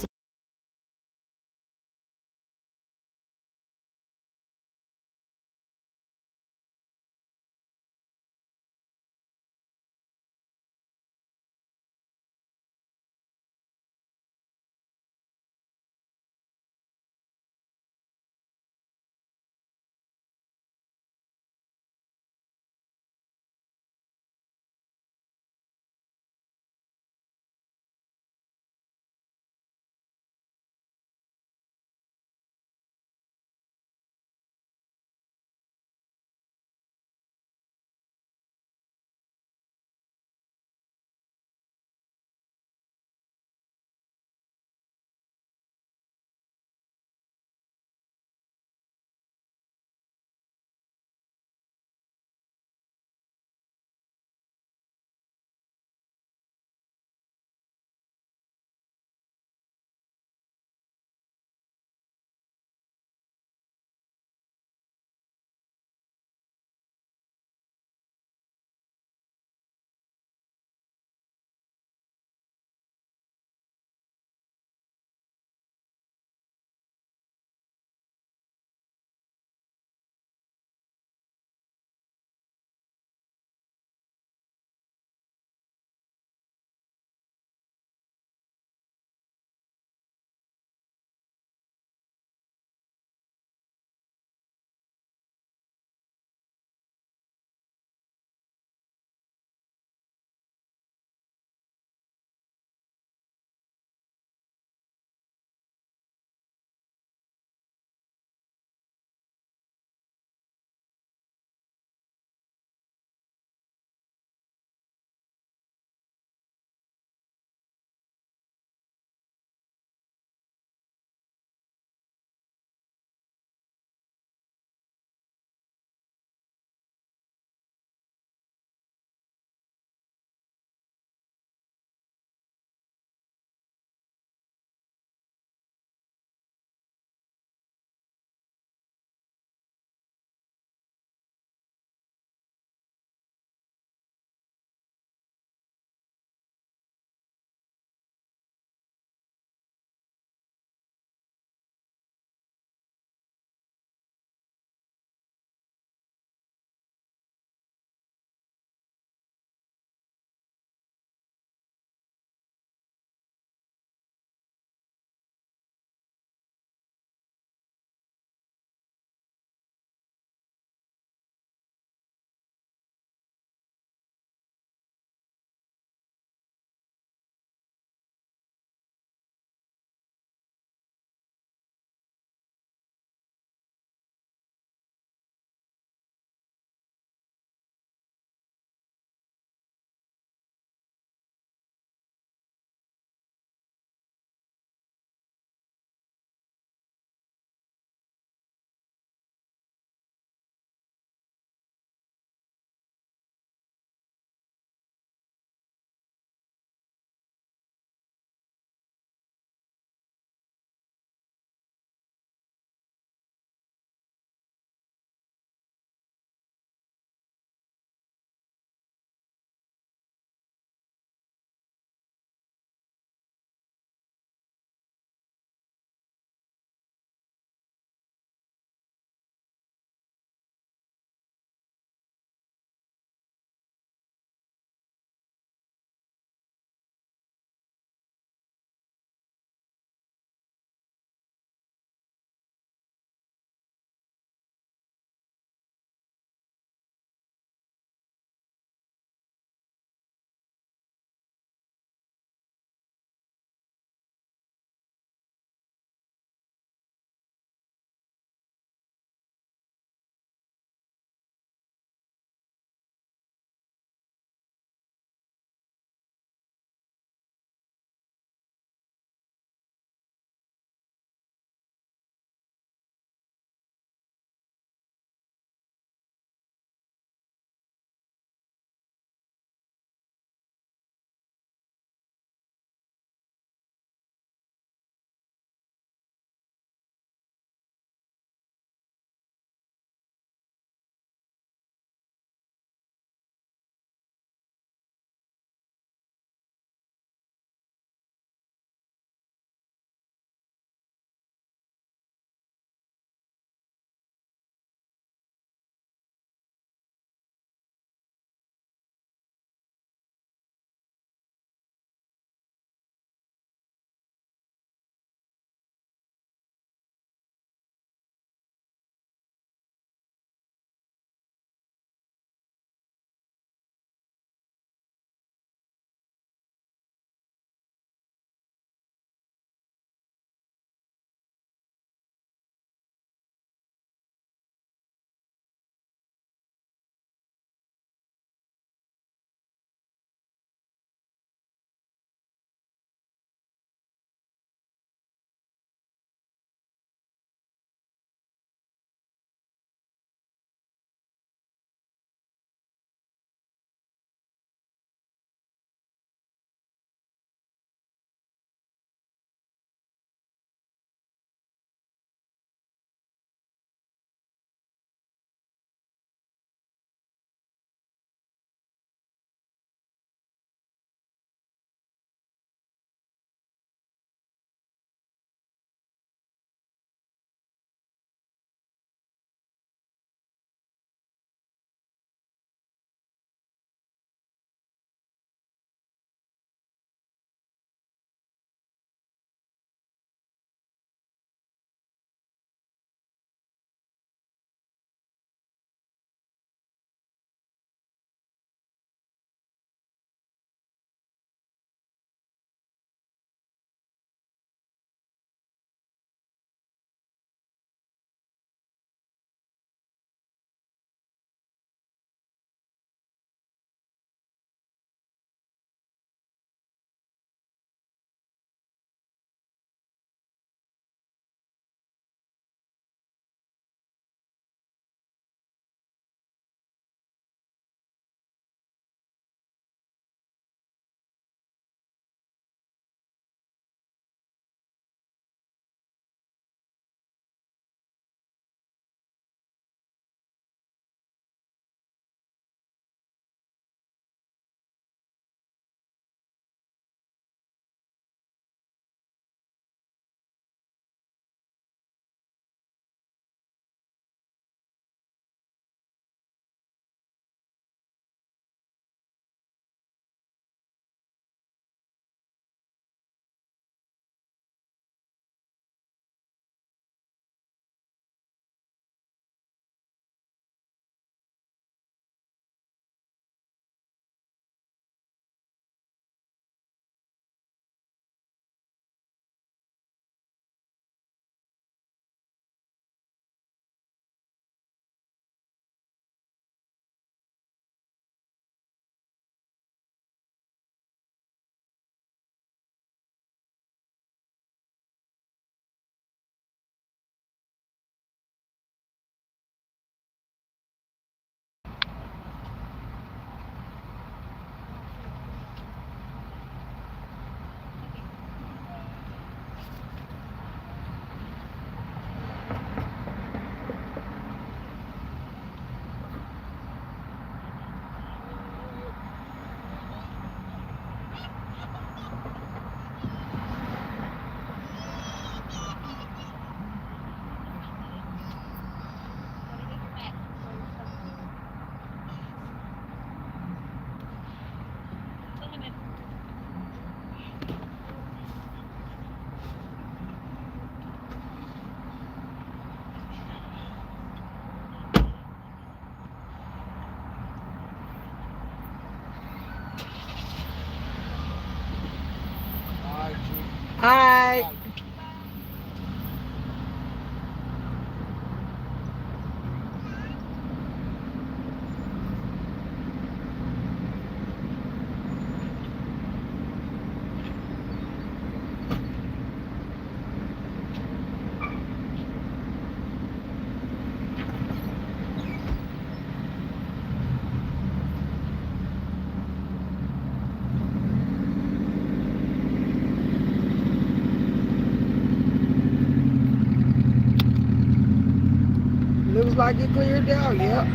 Looks like it cleared out, yep.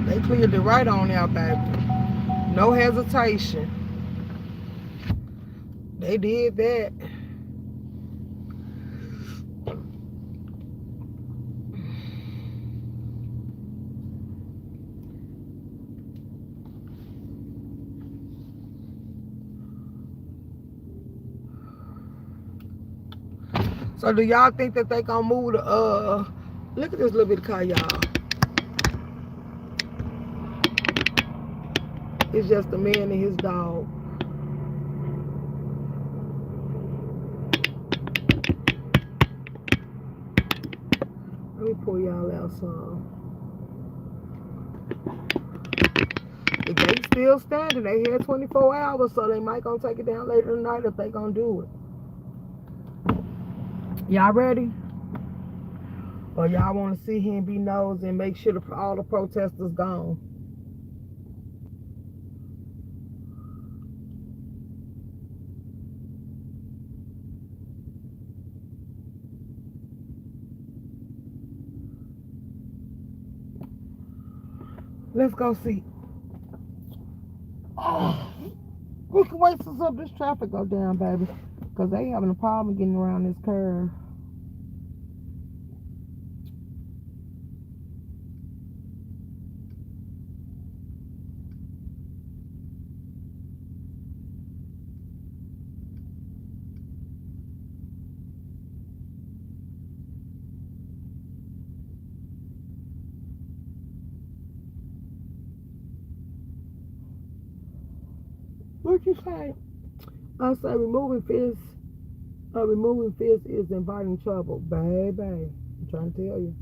They cleared it right on out, baby. No hesitation. They did that. So do y'all think that they gonna move the look at this little bit of car, y'all. It's just a man and his dog. Let me pull y'all out some. The gate's still standing. They here 24 hours, so they might gonna take it down later tonight if they gonna do it. Y'all ready? Or y'all want to sit here and be nosy and make sure all the protesters gone? Let's go see. Oh, we can wait till some of this traffic go down, baby. Because they having a problem getting around this curve. What you say? I say removing fists is inviting trouble, baby. I'm trying to tell you.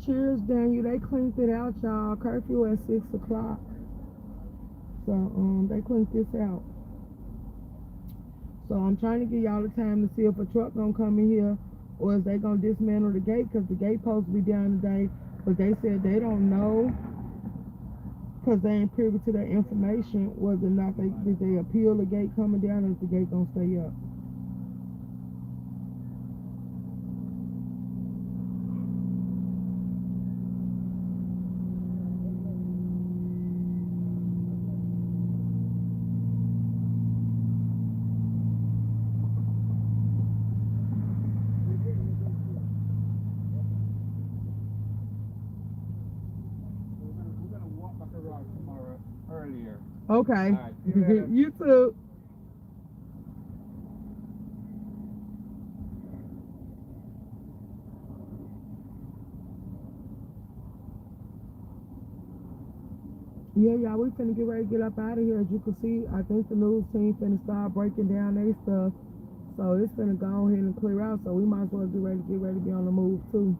Cheers, Daniel. They cleaned it out, y'all. Curfew at 6 o'clock. So, they cleaned this out. So I'm trying to give y'all the time to see if a truck gonna come in here or is they gonna dismantle the gate, because the gate supposed to be down today, but they said they don't know because they ain't privy to that information whether or not did they appeal the gate coming down or if the gate gonna stay up. We're gonna walk back around tomorrow earlier. Okay. All right, see you later. You too. Yeah, y'all, we finna get ready to get up out of here. As you can see, I think the news team finna start breaking down their stuff. So it's finna go ahead and clear out. So we might as well get ready to be on the move too.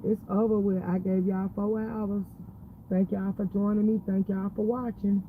It's over with. I gave y'all 4 hours. Thank y'all for joining me. Thank y'all for watching.